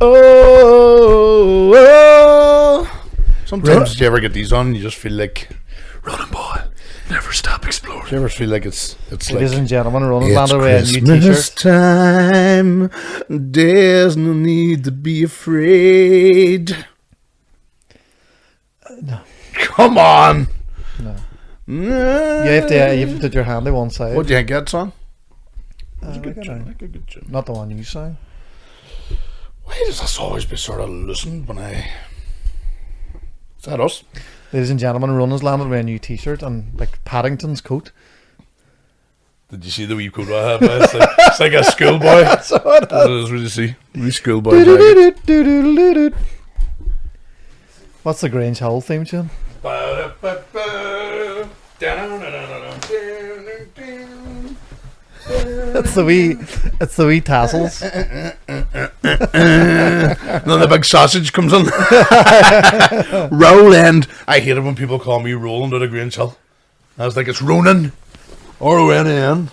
Oh, oh. Sometimes do you ever get these on and you just feel like running boy, never stop exploring. Do you ever feel like it's Ladies like and gentlemen, Ronan it's Lander wearing a new Christmas t-shirt. time, there's no need to be afraid. No. Come on. No. No. You have to put your hand on one side. What do you think that song? Like Good it, tune, like a good tune. not the one you sang. Why does this always be sort of loosened when I... Is that us? Ladies and gentlemen, Ronan's landed wearing a new t-shirt and like Paddington's coat. Did you see the wee coat I have? It's like a schoolboy. That's what it That is really see. Wee schoolboy jacket. is. What's the Grange Hill theme tune? It's the wee tassels. And then the big sausage comes in. Roland. I hate it when people call me Roland out of Grange Hill. I was like, it's Ronan. R-O-N-A-N.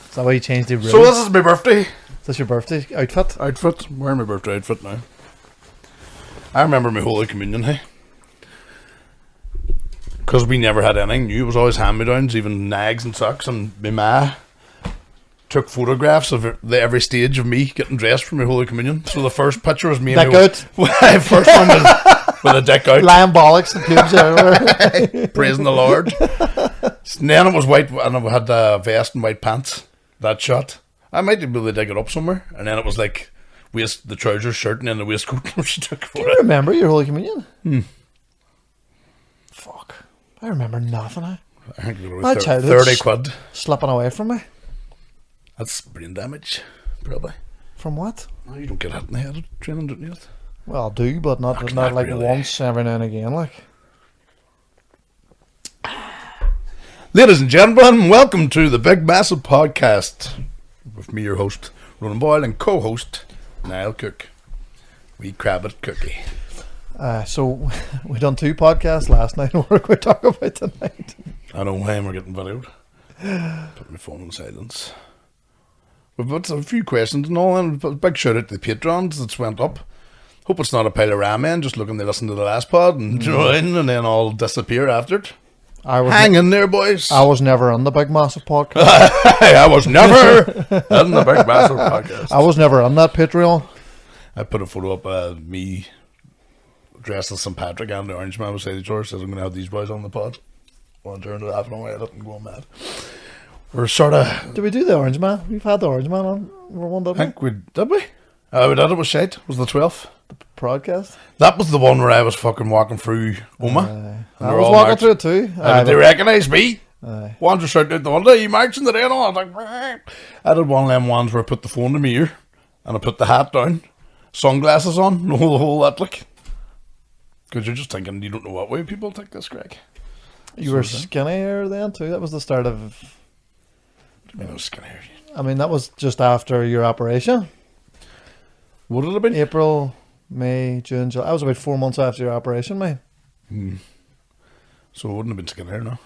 Is that why you changed the room? So this is my birthday Is this your birthday outfit? outfit. I'm wearing my birthday outfit now. I remember my Holy Communion, hey. Because we never had anything new. It was always hand-me-downs, even nags and socks. And my ma took photographs of every stage of me getting dressed for my Holy Communion. So the first picture was me and Dick out. first one was with a dick out. Lion bollocks and pubes everywhere. Praising the Lord. And then it was white, and I had the vest and white pants. That shot. I might be able to dig it up somewhere. And then it was like the trousers, shirt, and then the waistcoat. She took for Do you it. remember your Holy Communion? Fuck. I remember nothing. I think it was My 30 childhood's quid. slipping away from me. That's brain damage, probably. From what? No, you don't get hit in the head at training, don't you? Well, I do, but not not like really. once every now and again. Like, Ladies and gentlemen, welcome to the Big Massive Podcast with me, your host, Ronan Boyle, and co-host, Niall Cook. Wee Crabbit Cookie. so we done 2 podcasts last night. What are we talking about tonight? I don't know why we're getting videoed. Put my phone on silence. We've got a few questions and all, and a big shout out to the patrons that's went up. Hope it's not a pile of ramen just looking to listen to the last pod and join and then all disappear after it. Hang in there, boys. I was never on the Big Massive podcast. I was never in the Big Massive Podcast. I was never on that Patreon. I put a photo up of me dressed as St. Patrick and the Orange Man beside each other. Says I'm going to have these boys on the pod. Want to turn it off and away and go mad. We're sort of... Did we do the Orange Man? We've had the Orange Man on one, I didn't we? think we... Did we? We did. It was shite. It was the 12th. Podcast. That was the one where I was fucking walking through Oma. I was walking through it too. Did they recognise me? Aye. One just shouted out the window, you marching today? And all. I was like, "Meh." I did one of them ones where I put the phone to my ear and I put the hat down, sunglasses on, the whole that look. Because you're just thinking, you don't know what way people take this, Greg. You were skinnier then too. That was the start of... I was skinny. I mean, that was just after your operation. Would it have been? April, May, June, July. That was about 4 months after your operation, mate. So it wouldn't have been skinnier, no.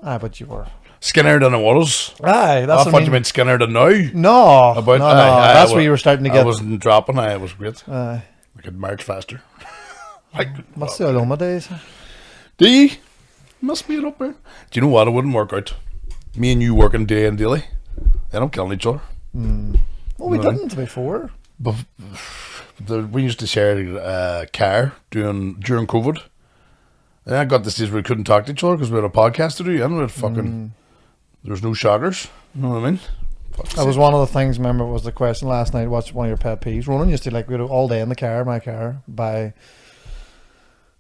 Aye, but you were... Skinnier than it was. Aye, that's I thought you meant skinnier than now. No, About- no, aye, that's I where you were starting to get... I wasn't dropping, it was great. Aye. I could march faster. Like, What's the Oloma days? do you? Must be it up there. Do you know what? It wouldn't work out. Me and you working day and daily. They don't kill each other. Well, we No. didn't before. But we used to share a car during COVID. And I got this stage where we couldn't talk to each other because we had a podcast to do. And we had fucking... There's no shockers. You know what I mean? That was one of the things, remember, was the question last night, what's one of your pet peeves? Ronan used to, like, we'd all day in the car, my car, buy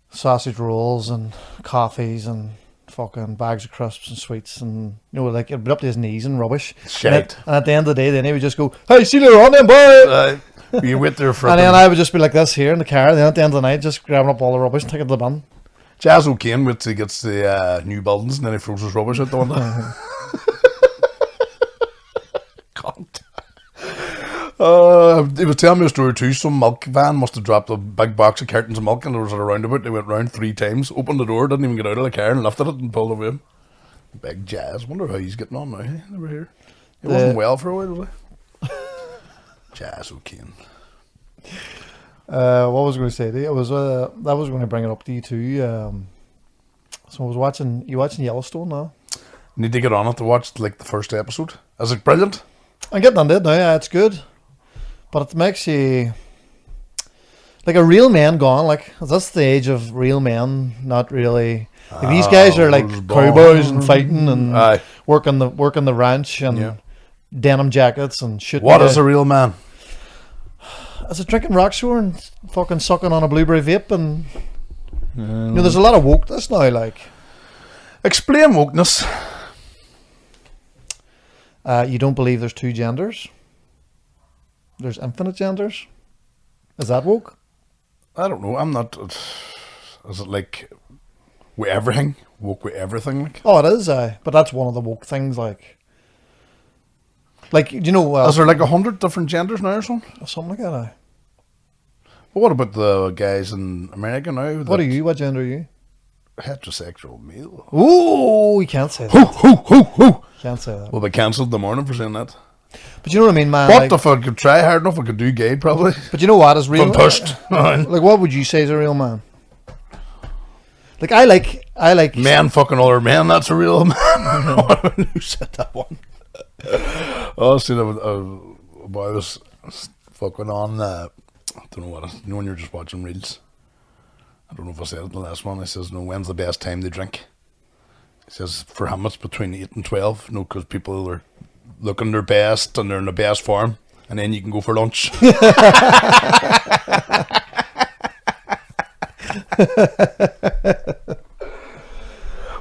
sausage rolls and coffees and fucking bags of crisps and sweets and, you know, like, it'd be up to his knees and rubbish. Shite. And at the end of the day, then he would just go, hey, see you later on then, boy! You wait there for And then I would just be like this here in the car, and then at the end of the night, just grabbing up all the rubbish and taking it to the bin. Jazz O'Kane wait till he gets the new buildings and then he throws his rubbish out the window. Cunt. He was telling me a story too. Some milk van must have dropped a big box of cartons of milk and there was a roundabout. They went round 3 times, opened the door, didn't even get out of the car and lifted it and pulled away. Big Jazz. Wonder how he's getting on now. Hey? Never here. He wasn't well for a while, was he? Jazz O'Kane. What was I going to say to you? It was that was going to bring it up to you too. So I was watching. You watching Yellowstone now? Need to get on it to watch like the first episode. Is it brilliant? I'm getting on it now. Yeah, it's good, but it makes you like a real man gone. Like that's the age of real men. Not really. Like, these guys are like cowboys and fighting and Aye. working the ranch and Yeah. denim jackets and shit. What is a real man? Is it drinking Rockshore and fucking sucking on a blueberry vape and you know, there's a lot of wokeness now. Like, Explain wokeness. you don't believe there's two genders? There's infinite genders. Is that woke? I don't know. I'm not. Is it like with everything? Woke with everything? Like, Oh, it is. But that's one of the woke things. Like you know, is there like 100 different genders now or something? something like that. But what about the guys in America now? What are you? What gender are you? Heterosexual male. Oh, you can't say that. Ho ho ho ho! Can't say that. We'll be cancelled the morning for saying that. But you know what I mean, man. What Like, if I could try hard enough? I could do gay probably. but you know what is real? Been pushed. Like, what would you say is a real man? Like, I like Man fucking other man. That's a real man. Who said that one? Oh, see, a boy was fucking on. I don't know what. You know when you're just watching reels. I don't know if I said it in the last one. He says, "No, when's the best time to drink?" He says, "For him, it's between 8 and 12. No, because people are looking their best and they're in the best form, and then you can go for lunch."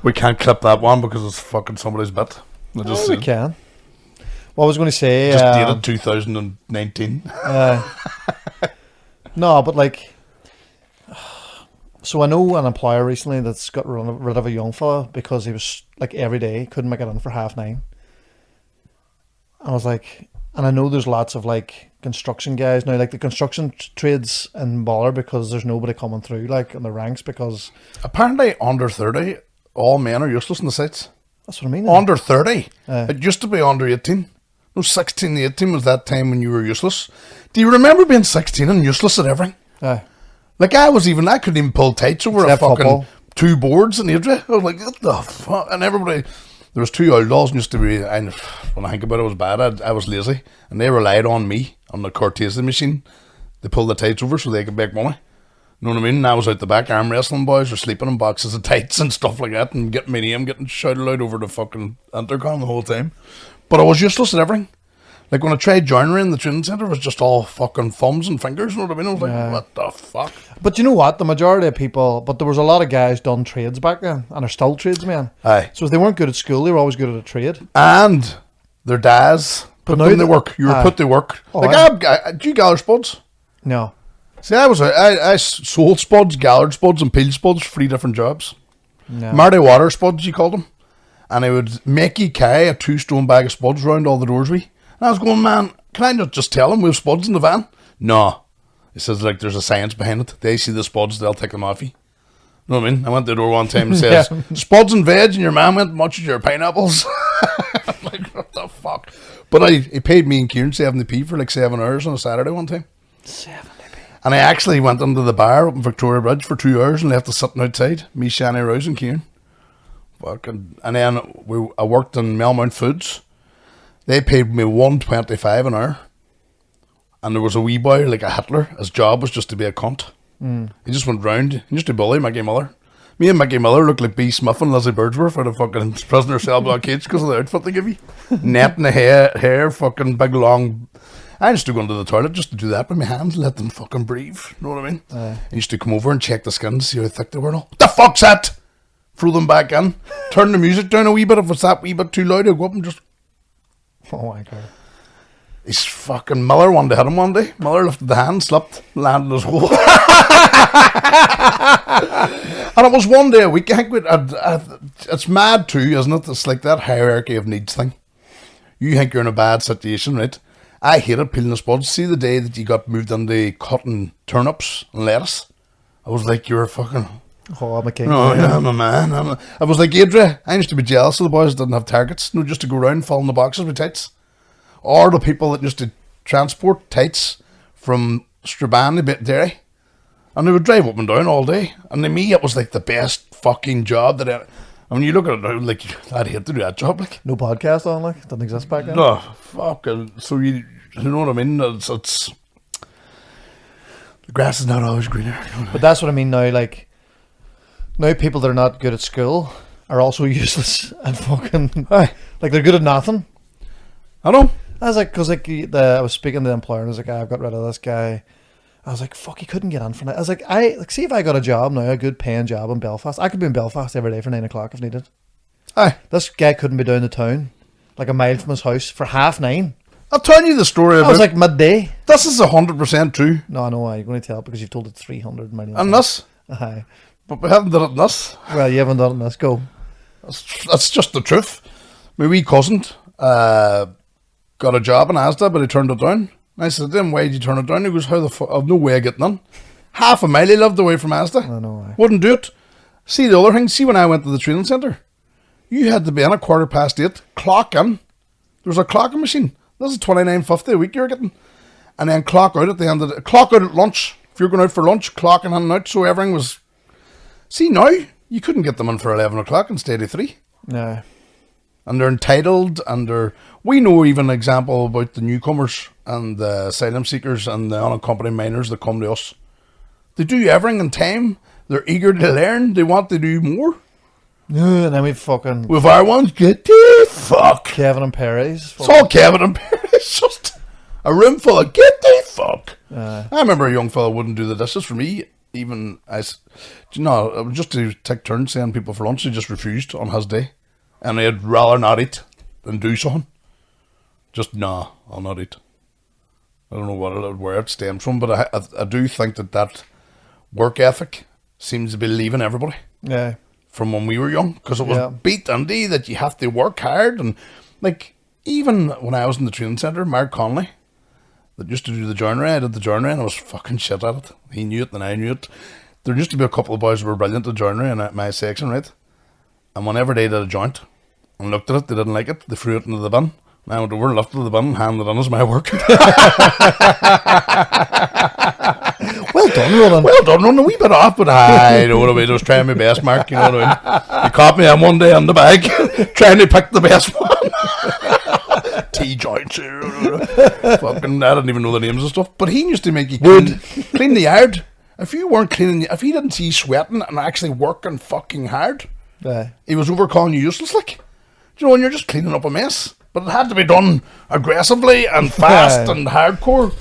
We can't clip that one because it's fucking somebody's bit. I just we can. What I was going to say? just dated 2019. No, but like, so I know an employer recently that's got rid of a young fella because he was like every day couldn't make it in for 9:30. I was like, and I know there's lots of like construction guys now, like the construction trades in Baller because there's nobody coming through like in the ranks because Apparently, under 30, all men are useless in the sites. that's what I mean. Under 30. Aye. It used to be under 18. No, 16 to 18 was that time when you were useless. Do you remember being 16 and useless at everything? Aye. Like, I couldn't even pull tights over Except a fucking football. 2 boards in Adria. I was like, what the fuck? And everybody, there was 2 old dolls and used to be, and when I think about it, it was bad. I was lazy. And they relied on me, on the Cortese machine. They pulled the tights over so they could make money. You know what I mean? And I was out the back arm wrestling boys were sleeping in boxes of tights and stuff like that and getting my name getting shouted out over the fucking intercom the whole time. But I was useless at everything. Like when I tried joinery in the training centre, it was just all fucking thumbs and fingers, you know what I mean? I was like, what the fuck? But you know what? The majority of people, but there was a lot of guys done trades back then and are still tradesmen. Aye. So if they weren't good at school, they were always good at a trade. And their dads put now them to the- work. You were aye. put to work. Oh, Like, do you Gallard spuds? No. See, I sold spuds, Gallard spuds, and peel spuds for 3 different jobs. No. Marty Water spuds, you called them. And I would make you carry a 2-stone bag of spuds round all the doors with. And I was going, man, can I not just tell them we have spuds in the van? No. He says, like, there's a science behind it. They see the spuds, they'll take them off you. You know what I mean? I went to the door one time and says, spuds and veg, and your man went, much as your pineapples. I'm like, what the fuck? But he paid me and Kieran 70p for like 7 hours on a Saturday one time. 70p. And I actually went into the bar up in Victoria Bridge for 2 hours and left us sitting outside. Me, Shani Rouse and Kieran. Fucking, and then I worked in Melmount Foods. They paid me $1.25 an hour. And there was a wee boy, like a Hitler. His job was just to be a cunt. He just went round. He used to bully Mickey Miller. Me and Mickey Miller looked like B. Smith and Lizzie Birdsworth out of fucking prisoner cell block cage because of the outfit they give you. Net in the hair, fucking big long. I used to go into the toilet just to do that with my hands, let them fucking breathe. You know what I mean? I used to come over and check the skin to see how thick they were and all. What the fuck's that? Throw them back in. Turn the music down a wee bit. If it's that wee bit too loud, I'll go up and just. Oh my god. He's fucking Miller wanted to hit him one day. Miller lifted the hand, slipped, landed in his hole. And it was one day a week. I think it's mad too, isn't it? It's like that hierarchy of needs thing. You think you're in a bad situation, right? I hated peeling the spuds. See the day that you got moved into cutting turnips and lettuce? I was like, you're fucking... Oh, I'm a king. No, yeah, I'm a man. I was like, Adria, I used to be jealous of the boys that didn't have targets. No, just to go around filling the boxes with tights. Or the people that used to transport tights from Strabane, a bit Derry. And they would drive up and down all day. And to me, it was like the best fucking job that I... And when you look at it now, like, I'd hate to do that job, like. No podcast on, like, didn't exist back then. No, fucking... So you know what I mean? It's the grass is not always greener. But that's what I mean now, like, now people that are not good at school are also useless and fucking... Aye. Like, they're good at nothing. I know. I was like, because like I was speaking to the employer and I was like, I've got rid of this guy. I was like, fuck, he couldn't get on for that. I was like, see if I got a job now, a good paying job in Belfast. I could be in Belfast every day for 9 o'clock if needed. Aye. This guy couldn't be down the town, like a mile from his house, for 9:30. I'll tell you the story I about... was like midday. This is 100% true. No, I know why. You're going to tell it because you've told it 300 million And times. this. Aye. But we haven't done it in this. Well, you haven't done it in this. Go. That's just the truth. My wee cousin got a job in Asda, but he turned it down. And I said to him, why did you turn it down? He goes, how the fuck? I've no way of getting in. Half a mile he lived away from Asda. I know why. Wouldn't do it. See the other thing, see when I went to the training centre, you had to be in at 8:15, clock in. There was a clocking machine. This is $29.50 a week you're getting. And then clock out at the end of the... Clock out at lunch. If you're going out for lunch, clocking in and out, so everything was... See now, you couldn't get them in for 11 o'clock instead of 3. No. And they're entitled, and they're... We know even an example about the newcomers and the asylum seekers and the unaccompanied minors that come to us. They do everything in time. They're eager to learn. They want to do more. And then we fucking... With our ones, get the fuck. Kevin and Perry's. It's all Kevin and Perry. It's just a room full of get the fuck. I remember a young fella wouldn't do the dishes for me. Even as... Do you know, it was just to take turns saying people for lunch. He just refused on his day. And he'd rather not eat than do something. Just, nah, I'll not eat. I don't know where it stems from, but I do think that work ethic seems to be leaving everybody Yeah. from when we were young, because it was beat Dundee that you have to work hard. And like, even when I was in the training centre, Mark Conley, that used to do the joinery, I did the joinery and I was fucking shit at it. He knew it and I knew it. There used to be a couple of boys who were brilliant at joinery in my section, right? And whenever they did a joint and looked at it, they didn't like it, they threw it into the bin. And I went over and lifted the bin and handed it in as my work. Well done, Ronan. Well done, Ronan. A wee bit off, but I know what I mean. I was trying my best, Mark. You know what I mean? You caught me on one day on the bag, trying to pick the best one. T-joints. Fucking, I didn't even know the names and stuff. But he used to make you clean the yard. If you weren't cleaning, if he didn't see you sweating and actually working fucking hard, he was over calling you useless, like. Do you know, when you're just cleaning up a mess. But it had to be done aggressively and fast and hardcore.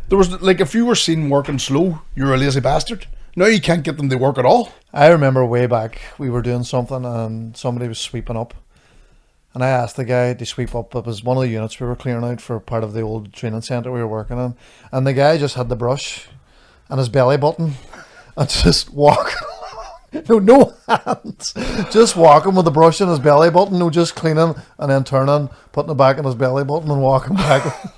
There was, like, if you were seen working slow, you're a lazy bastard. Now you can't get them to work at all. I remember way back, we were doing something and somebody was sweeping up. And I asked the guy to sweep up. It was one of the units we were clearing out for part of the old training centre we were working in. And the guy just had the brush and his belly button and just walking no hands. Just walking with the brush in his belly button, just cleaning and then turning, putting it back in his belly button and walking back.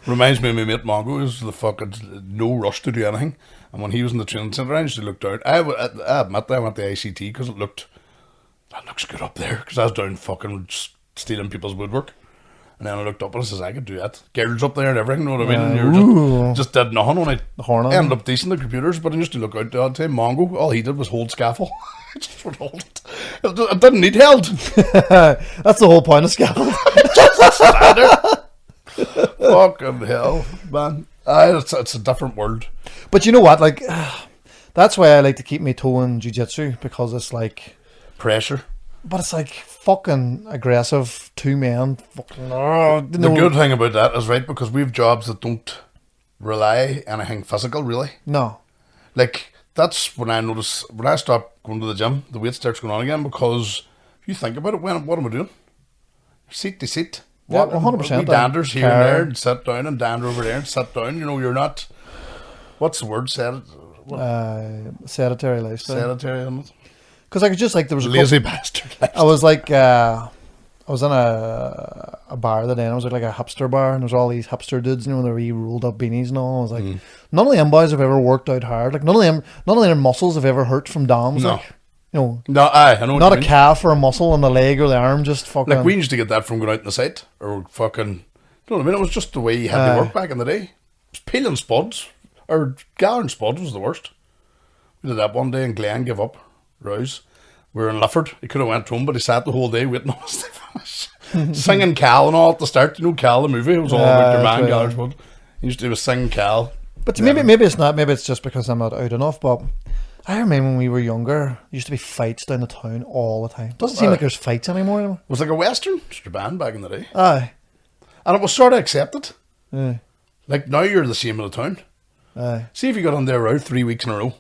Reminds me of my mate Mongo, who's the fucking no rush to do anything. And when he was in the training centre, I used to look down. I admit I went to ICT because that looks good up there. Because I was down fucking stealing people's woodwork. And then I looked up and I says, I could do that. Girls up there and everything, you know what I mean? And you're just did nothing when I ended up decent at computers, but I used to look out the odd time. Mongo, all he did was hold scaffold. Just would hold it. It didn't need held. That's the whole point of scaffold. Fucking hell, man. It's a different world. But you know what? Like, that's why I like to keep my toe in jiu-jitsu, because it's like... Pressure. But it's like fucking aggressive, 2 men. Fucking, the good thing about that is, right, because we have jobs that don't rely anything physical, really. No. Like, that's when I notice, when I stop going to the gym, the weight starts going on again, because if you think about it, what am I doing? Seat to seat. Yeah, 100%. We danders here and there, and sit down, and dander over there, and sit down. You know, you're not, what's the word, sedentary lifestyle. Sedentary, isn't it? Because I could just, like, there was a lazy bastard. I was like, I was in a bar the day, and it was like a hipster bar, and there was all these hipster dudes, you know, with their wee rolled up beanies and all. I was like, none of them boys have ever worked out hard. Like, none of their muscles have ever hurt from DOMs. No. Like, you know, no, I know. Not a calf or a muscle in the leg or the arm, just fucking. Like, we used to get that from going out in the site, or fucking, you know what I mean? It was just the way you had to work back in the day. It was peeling spuds Or Gallagher and Spud was the worst. We did that one day and Glenn gave up. Rouse. We were in Lifford. He could have went home, but he sat the whole day waiting on us to finish. Singing Cal and all at the start. You know Cal, the movie? It was all about your man, Gallagher Spud. He used to sing Cal. But maybe it's not. Maybe it's just because I'm not out enough. But I remember when we were younger, there used to be fights down the town all the time. Doesn't seem like there's fights anymore. It was like a Western Strabane back in the day. Aye. And it was sort of accepted. Aye. Like now you're the same in the town. Aye. See if you got on there road 3 weeks in a row,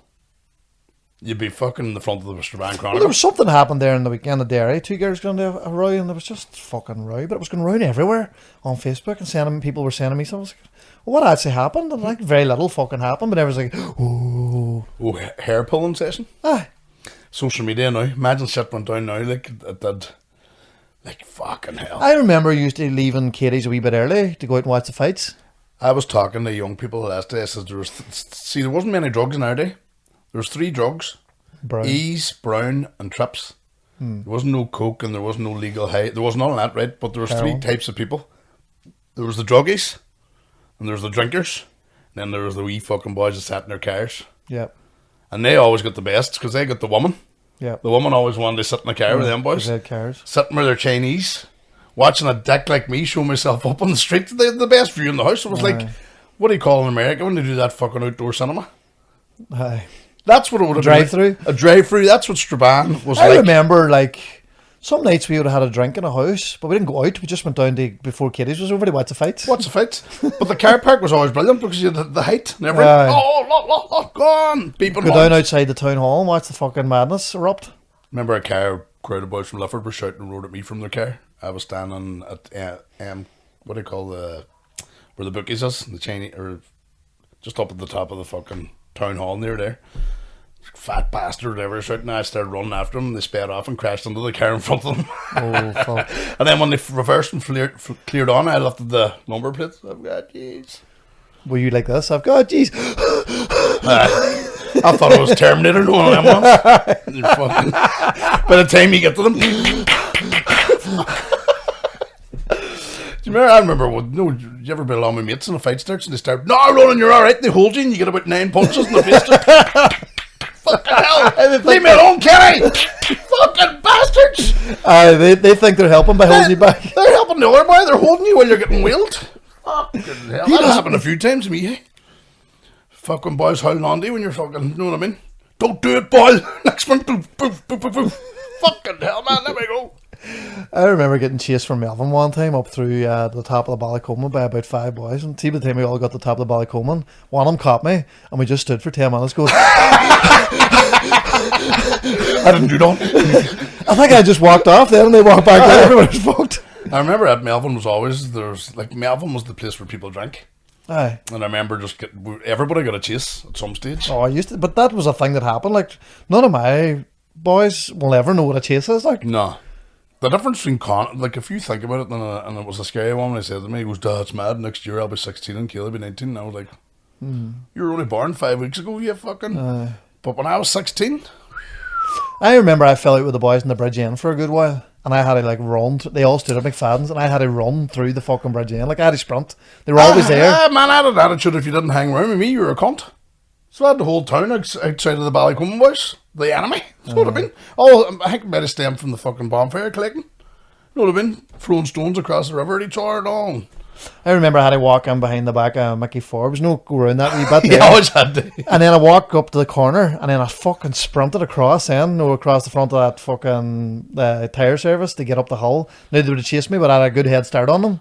you'd be fucking in the front of the Strabane Chronicle. Well, there was something happened there in the weekend at Derry. 2 girls got into a row, and there was just fucking row, but it was going around everywhere on Facebook, and people were sending me something. I was like, well, what actually happened? And like very little fucking happened, but everyone's like, oh, hair pulling session. Aye. Social media now. Imagine shit went down now like it did. Like fucking hell. I remember you used to leaving Katie's a wee bit early to go out and watch the fights. I was talking to young people last day. I said there wasn't many drugs in our day. There was 3 drugs: Brown. Ease, Brown, and Trips. There wasn't no coke and there wasn't no legal high. There was none of that, right? But there was Heroin. 3 types of people. There was the druggies, and there was the drinkers, and then there was the wee fucking boys that sat in their cars. Yep. And they always got the best because they got the woman. Yep. The woman always wanted to sit in the car with them boys. They had cars. Sitting with their Chinese, watching a dick like me show myself up on the street. They had the best view in the house. It was like, what do you call in America when they do that fucking outdoor cinema? Aye. That's what it would have Drive-through? been. A drive-through. That's what Strabane was I like. remember, like, some nights we would have had a drink in a house, but we didn't go out. We just went down to, before Katie's was over, to watch the fights. What's the fight? But the car park was always brilliant because you had the height and everything. Aye. Go on. Beeping Go down horns. outside the town hall and watch the fucking madness erupt. Remember a crowd of boys from Lifford were shouting and roared at me from their car. I was standing at, what do you call where the bookies is? The Chinese, or just up at the top of the fucking town hall near there. Fat bastard, whatever, shouting. I started running after them. They sped off and crashed into the car in front of them. Oh, fuck. And then when they reversed and cleared on, I lifted the number plates. I've got jeez. Were you like this? I've got, jeez. I thought it was Terminator, no one of them ones. By the time you get to them. Do you remember? I remember, you ever been along with mates in a fight starts and they start, no, Roland, you're alright. They hold you and you get about 9 punches in the face. Fucking hell. Leave me alone, Kenny. Fucking bastards. They think they're helping by holding you back. They're helping the other boy. They're holding you while you're getting wheeled. Fucking hell. That happened a few times to me, eh? Fucking boys howling on to you when you're fucking, you know what I mean? Don't do it, boy. Next one, poof, poof, poof, poof, poof. Fucking hell, man. Let me go. I remember getting chased from Melvin one time up through the top of the Ballycoman by about 5 boys. And see, by the time we all got to the top of the Ballycoman, one of them caught me, and we just stood for 10 minutes going, I didn't do that. I think I just walked off then, and they walked back there. Everyone was fucked. I remember at Melvin Melvin was the place where people drank. Aye. And I remember everybody got a chase at some stage. Oh, I used to, but that was a thing that happened. Like, none of my boys will ever know what a chase is. Like, No. The difference between if you think about it, and it was a scary one when he said to me, he goes, Dad, it's mad, next year I'll be 16 and Caleb will be 19. And I was like, you were only born 5 weeks ago, you fucking... But when I was 16... I remember I fell out with the boys in the bridge end for a good while, and I had to like run. They all stood at McFadden's, and I had to run through the fucking bridge end. Like, I had to sprint. They were always there. Man, I had an attitude if you didn't hang around with me, you were a cunt. So I had the whole town outside of the Ballycoman boys. The enemy. That's what I mean. Oh, I think I might have stemmed from the fucking bonfire collecting. You know what I mean? Throwing stones across the river at each other and all. I remember I had to walk in behind the back of Mickey Forbes. No, go around that wee bit there. You always had to. And then I walked up to the corner, and then I fucking sprinted across across the front of that fucking tyre service to get up the hill. Now they would have chased me, but I had a good head start on them.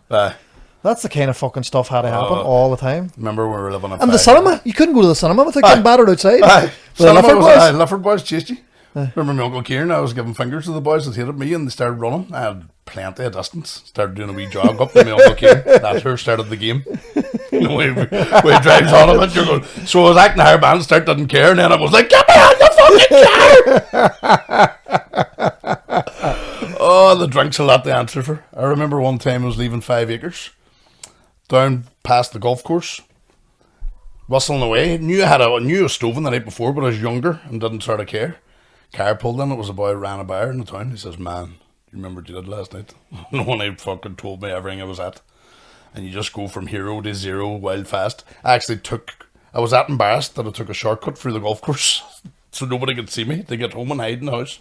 That's the kind of fucking stuff had to happen all the time. Remember when we were living in And the cinema, you couldn't go to the cinema without getting battered outside. The Lifford boys chased you. Remember my Uncle Kieran, I was giving fingers to the boys that hated me and they started running. I had plenty of distance. Started doing a wee jog up to my Uncle Kieran. That's who started the game. You know, we drives on him and you're going, so I was acting higher band, didn't care, and then I was like, get me out the fucking car! Oh, the drink's a lot to answer for. I remember one time I was leaving 5 acres down past the golf course, whistling away. Knew I was stoving the night before, but I was younger and didn't sort of care. Car pulled in, it was a boy who ran a bar in the town. He says, man, you remember what you did last night? No one had fucking told me everything I was at. And you just go from hero to zero wild fast. I I was that embarrassed that I took a shortcut through the golf course so nobody could see me to get home and hide in the house.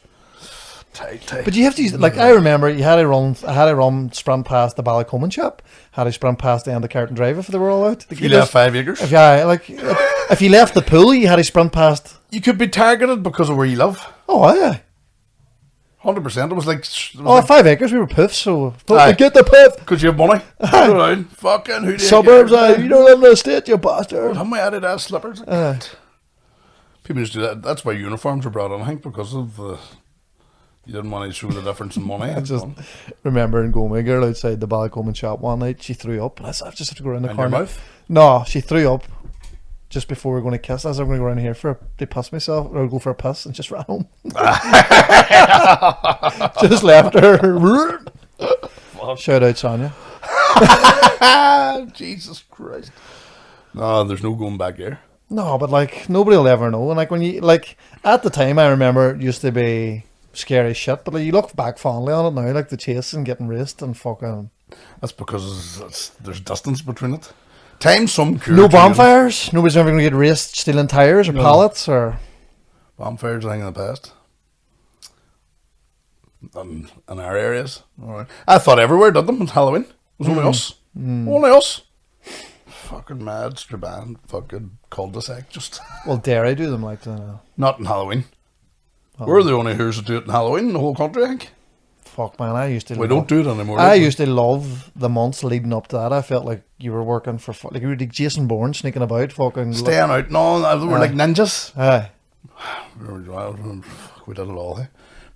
Tight. But you have to use, like, I remember you had to run, sprint past the Ballycoman shop, had to sprint past the end of Carton Drive if they were all out. If you left 5 acres. If you left the pool, you had to sprint past. You could be targeted because of where you live. Oh, yeah. 100%. It was like... 5 acres, we were puffs, so... Aye. Get the puff! Because you have money. Go around. Fucking who do you Suburbs, care? you don't live in the estate, you bastard. Have my Adidas slippers. People just do that. That's why uniforms were brought in, I think, because of the... You didn't want to show the difference in money. I just remember going with a girl outside the Ballycoman shop one night. She threw up, and I said, "I just have to go around the corner." Your mouth? No, she threw up just before we were going to kiss. I said, "I'm going to go around here to piss myself, or go for a piss," and just ran home. Just left her. Shout out Sonia. Jesus Christ! No, there's no going back there. No, but like nobody will ever know. And like when you at the time, I remember it used to be scary shit, but like, you look back fondly on it now, like the chase and getting raced and fucking. That's because there's distance between it. Time some cure. No bonfires. Nobody's ever going to get raced stealing tires or pallets or. Bonfires are a thing in the past. In our areas. All right. I thought everywhere did them on Halloween. It was only us. Only us. Fucking mad, Strabane, fucking cul-de-sac, just. Well, Derry do them like that. Not in Halloween. We're the only who's that do it in Halloween in the whole country, I think. Fuck, man, I used to. We don't do it anymore. I used to love the months leading up to that. I felt like you were working for, like you were like Jason Bourne sneaking about, fucking. Staying out and all, we were like ninjas. Aye. We did it all, eh?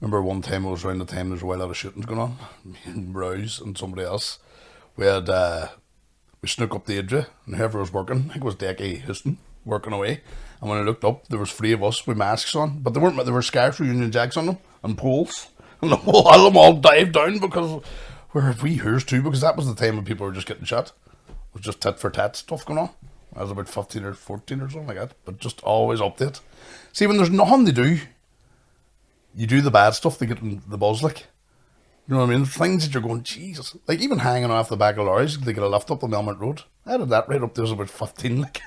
Remember one time I was around the time there was a lot of shootings going on. Me and Rouse and somebody else. We had, we snuck up the Idra and whoever was working, I think it was Decky Houston, working away. And when I looked up, there was 3 of us with masks on, but they weren't. There were scarves with Union Jacks on them and poles, and the whole all of them all dived down because we're wee hoors too. Because that was the time when people were just getting shot. It was just tit for tat stuff going on. I was about 15 or 14 or something like that, but just always update. See, when there's nothing to do, you do the bad stuff to get the buzz, like. You know what I mean? Things that you're going, Jesus. Like even hanging off the back of lorries, they get a lift up the Melmont Road. I did that right up there, I was about 15, like.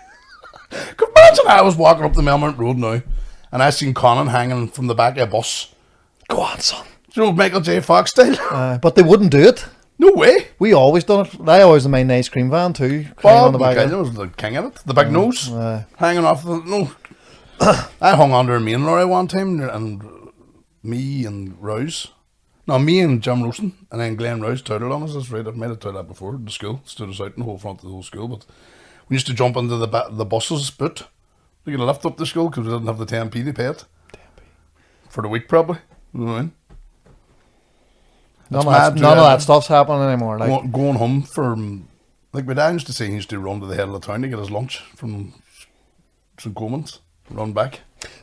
Could imagine I was walking up the Melmont Road now and I seen Conan hanging from the back of a bus. Go on, son. Do you know Michael J. Fox style? But they wouldn't do it. No way. We always done it. I always made an ice cream van too. Bob McKenna was the king of it. The big nose. Hanging off the... No. I hung under a main lorry one time and me and Rouse... No, me and Jim Rosen and then Glenn Rouse touted on us. That's right. I've made it to that before in the school. Stood us out in the whole front of the whole school. But we used to jump into the buses boot. We could lift up the school because we didn't have the 10p to pay it. 10p. For the week, probably. You know what I mean? None of that stuff's happening anymore. Like going home from... Like my dad used to say he used to run to the head of the town to get his lunch from St. Coleman's. Run back.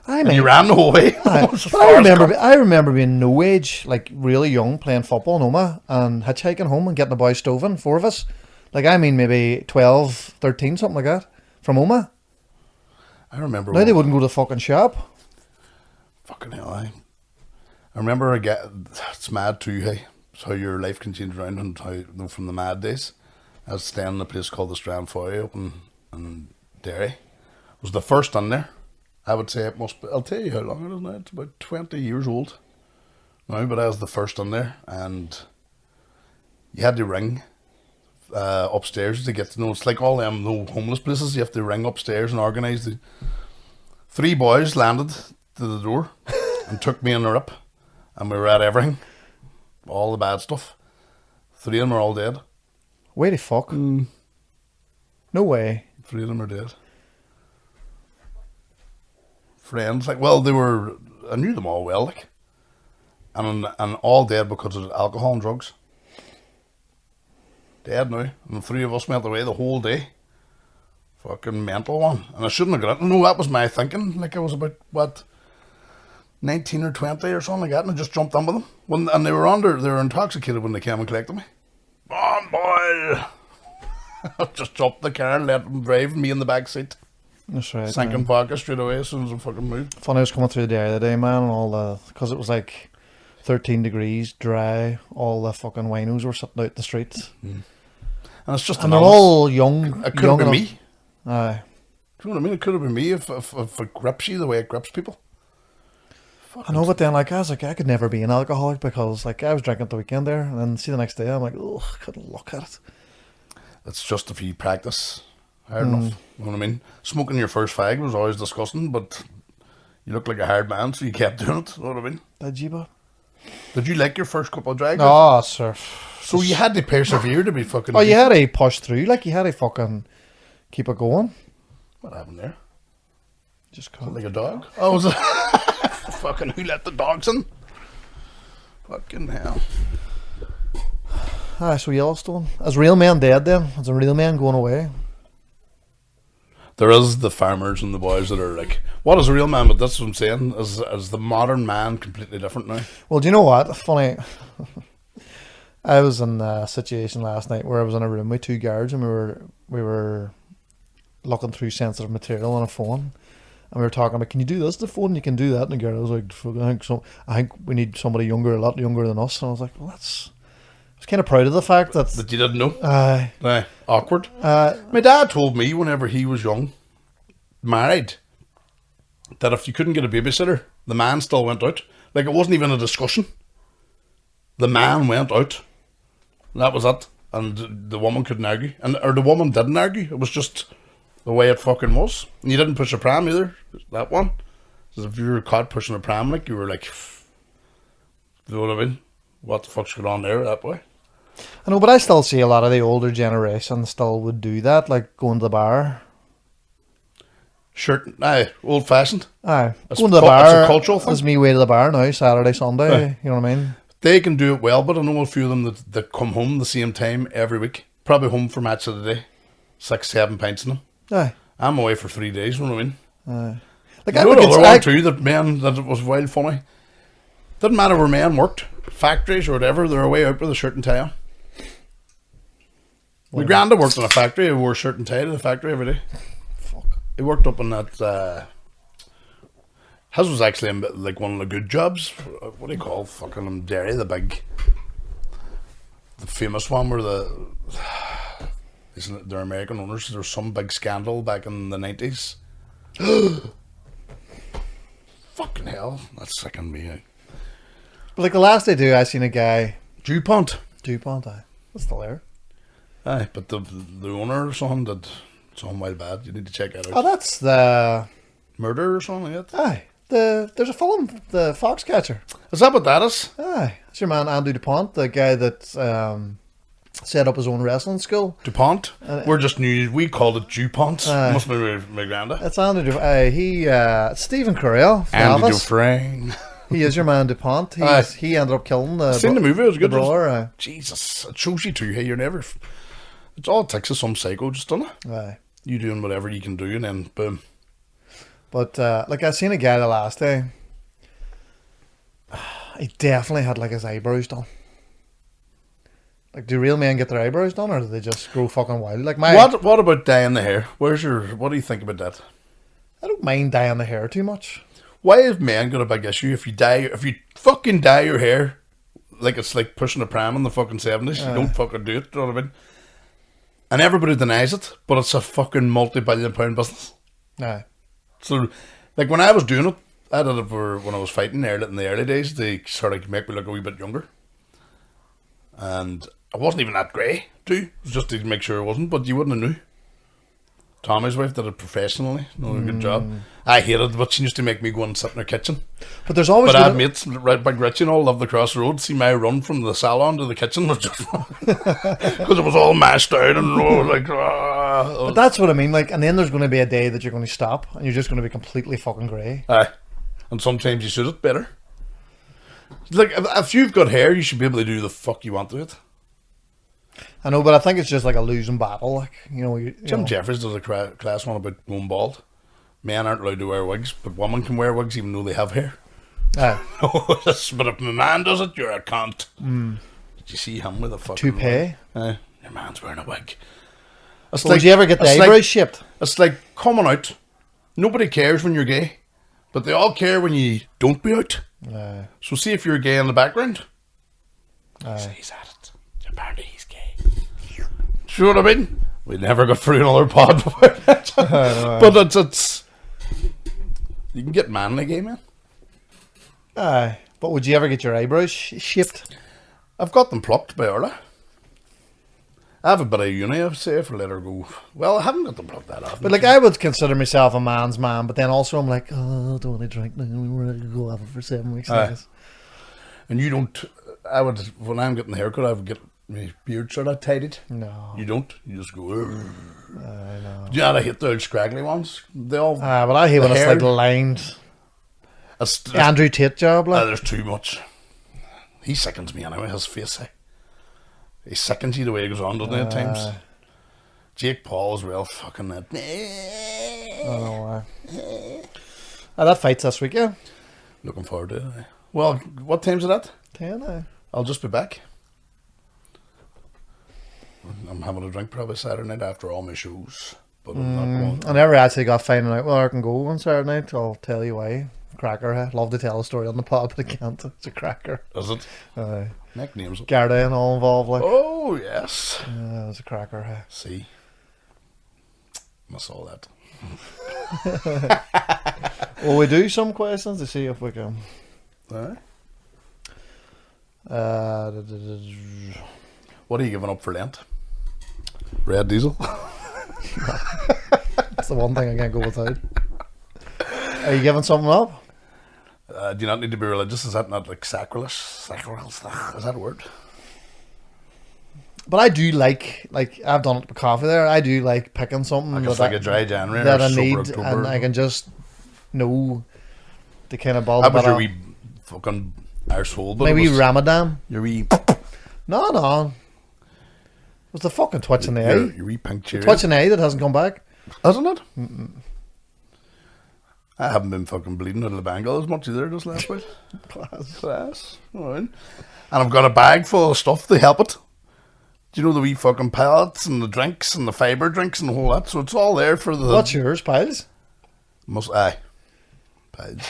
And you ran the whole way. I remember being no age, like really young, playing football in Oma and hitchhiking home and getting the boys stoving, 4 of us. Like, I mean, maybe 12, 13, something like that, from Oma. I remember. Now they wouldn't go to the fucking shop. Fucking hell, I remember it's mad too, hey. It's how your life can change around and how, from the mad days. I was staying in a place called the Strand Foy up in Derry. It was the first in there. I would say it must be, I'll tell you how long it is now, it's about 20 years old now, but I was the first in there, and you had to ring upstairs to get to know. It's like all them homeless places, you have to ring upstairs and organise. 3 boys landed to the door and took me in the rip, and we were at everything, all the bad stuff. 3 of them are all dead. Way the fuck? No way. 3 of them are dead. Friends, like, well, I knew them all well, like, and all dead because of alcohol and drugs. Dead now, and 3 of us went away the whole day. Fucking mental one, and I shouldn't have got it. No, that was my thinking. Like, I was about 19 or 20 or something like that, and I just jumped in with them. And they were intoxicated when they came and collected me. Oh boy! I just jumped the car and let them drive, me in the back seat. That's right. Sinking pocket straight away as soon as I fucking moved. Funny, I was coming through the area today, man, and because it was like 13 degrees, dry, all the fucking winos were sitting out the streets. And it's just and they're all young. It could have been me. Aye. Do you know what I mean? It could have been me if it grips you the way it grips people. I know, but then like I was like I could never be an alcoholic because like I was drinking at the weekend there, and then see the next day I'm like, oh, I couldn't look at it. It's just if you practice hard enough. You know what I mean? Smoking your first fag was always disgusting, but you look like a hard man, so you kept doing it. You know what I mean? Did you, but? Did you like your first couple of drags? Oh, sir. So you had to persevere to be fucking... Oh, you had to push through. Like, you had to fucking keep it going. What happened there? Just Was it like a dog? Oh, was it... Fucking who let the dogs in? Fucking hell. So Yellowstone. Is real men dead then? Is a real man going away? There is the farmers and the boys that are like, what is a real man? But that's what I'm saying. Is the modern man completely different now? Well, do you know what? Funny. I was in a situation last night where I was in a room with two guards and we were looking through sensitive material on a phone. And we were talking about, can you do this to the phone? You can do that. And the guard was like, I think we need somebody younger, a lot younger than us. And I was like, well, I was kind of proud of the fact that you didn't know. Awkward. My dad told me whenever he was young, married, that if you couldn't get a babysitter, the man still went out. Like, it wasn't even a discussion. The man went out. That was it. And the woman couldn't argue. Or the woman didn't argue. It was just the way it fucking was. And you didn't push a pram either. That one. So if you were caught pushing a pram, like, you were like, you know what I mean? What the fuck's going on there that way? I know, but I still see a lot of the older generation still would do that, like going to the bar. Shirt, old fashioned. Aye, It's going to the bar. It's a cultural thing. Is me way to the bar now, Saturday, Sunday. You know what I mean? They can do it well, but I know a few of them that come home the same time every week. Probably home for match of the day. 6-7 pints in them. Aye. I'm away for 3 days, you know what I mean? Aye. Like, You know another one too, that it was wild funny. Doesn't matter where men worked, factories or whatever, they're away out with a shirt and tie on. My granddad worked in a factory, he wore a shirt and tie to the factory every day. Fuck. He worked up in that, his was actually like one of the good jobs. What do you call fucking Derry, the famous one where they're American owners. There was some big scandal back in the 90s. Fucking hell, that's sicking me out. But like the last day I seen a guy. DuPont. Aye. That's still there. Aye, but the owner or something did something wild bad. You need to check that out. Oh, that's the... Murder or something like that? Aye. There's a film, The Foxcatcher. Is that what that is? Aye. It's your man Andy DuPont, the guy that set up his own wrestling school. DuPont? We called it DuPont. Must be my granddad. It's Andy DuPont. Stephen Carell. Andy Dufresne. He is your man DuPont. He ended up killing the... Seen the movie, it was good. Brother, Jesus, it shows you too, hey, you're never... It's all it takes is some psycho, just done it. Aye. You doing whatever you can do and then boom. But like I seen a guy the last day. He definitely had like his eyebrows done. Like, do real men get their eyebrows done, or do they just grow fucking wild? Like What about dyeing the hair? What do you think about that? I don't mind dyeing the hair too much. Why have men got a big issue if you fucking dye your hair like it's like pushing a pram in the fucking 70s? You don't fucking do it, you know what I mean? And everybody denies it, but it's a fucking multi-billion-pound business. Aye. So, like when I was doing it, I did it when I was fighting in the early days. They sort of make me look a wee bit younger. And I wasn't even that grey, too. It was just to make sure I wasn't, but you wouldn't have knew. Tommy's wife did it professionally. Done a good job. I hated it, but she used to make me go and sit in her kitchen. But there's always... But I had mates, right by Gretchen, all loved the crossroad. See my run from the salon to the kitchen was just... Because it was all mashed out and like... But that's what I mean, like, and then there's going to be a day that you're going to stop and you're just going to be completely fucking grey. Aye. And sometimes you suit it better. Like, if you've got hair, you should be able to do the fuck you want to it. I know, but I think it's just like a losing battle. Like, Jim Jeffries does a class one about going bald. Men aren't allowed to wear wigs, but women can wear wigs even though they have hair. Aye. But if my man does it, you're a cunt. Did you see him with a fucking toupee? Your man's wearing a wig. It's like, did you ever get the eyebrows shipped? It's like coming out. Nobody cares when you're gay, but they all care when you don't be out. Aye. So see if you're gay in the background. Aye. So he's at it. Apparently he's gay. Do you know what I mean? We never got through another pod before that. But it's you can get manly gay, man. Aye. But would you ever get your eyebrows shaped? I've got them plucked by Orla. I have a bit of uni, I'd say, for let her go. Well, I haven't got them plucked that often. But like, I would consider myself a man's man, but then also I'm like, oh, I don't want to drink now. We're going to go have it for 7 weeks. Aye. And you don't. I would, when I'm getting the haircut, I would get my beard sort of tidied. No. You don't. You just go. "Urgh." I know. Do you know I hate the old scraggly ones? They all. But I hate when it's hair- like lined. Andrew Tate job, like. There's too much. He sickens me anyway, his face. He sickens you the way he goes on, doesn't he, at times? Jake Paul as well, fucking that. I don't know why. That fight's this week, yeah? Looking forward to it. Well, what time's it at? 10, aye. I'll just be back. I'm having a drink probably Saturday night after all my shows. But I'm not going. I never actually got finding out where I can go on Saturday night. I'll tell you why. Cracker, I love to tell a story on the pod, but I can't. It's a cracker. Is it? Nicknames. Garda and all involved, like. Oh, yes. It's a cracker. See? I saw that. Will we do some questions to see if we can? Alright. What are you giving up for Lent? Red Diesel? That's the one thing I can't go without. Are you giving something up? Do you not need to be religious? Is that not like sacrilege? Sacrilege? Is that a word? But I do like I've done it with coffee there. I do like picking something Like it's like a dry January that or I sober need, October. and I can just know the kind of bulb. That was your wee fucking arsehole. But my it wee was Ramadan. your wee, No. It was the fucking twitch in the eye. your wee pink cherry. Twitch in the eye that hasn't come back. Hasn't it? I haven't been fucking bleeding out of the bangle as much either this last week. Class. All right. And I've got a bag full of stuff to help it. Do you know the wee fucking pellets and the drinks and the fibre drinks and the whole lot? So it's all there for the... What's yours, Piles? Piles.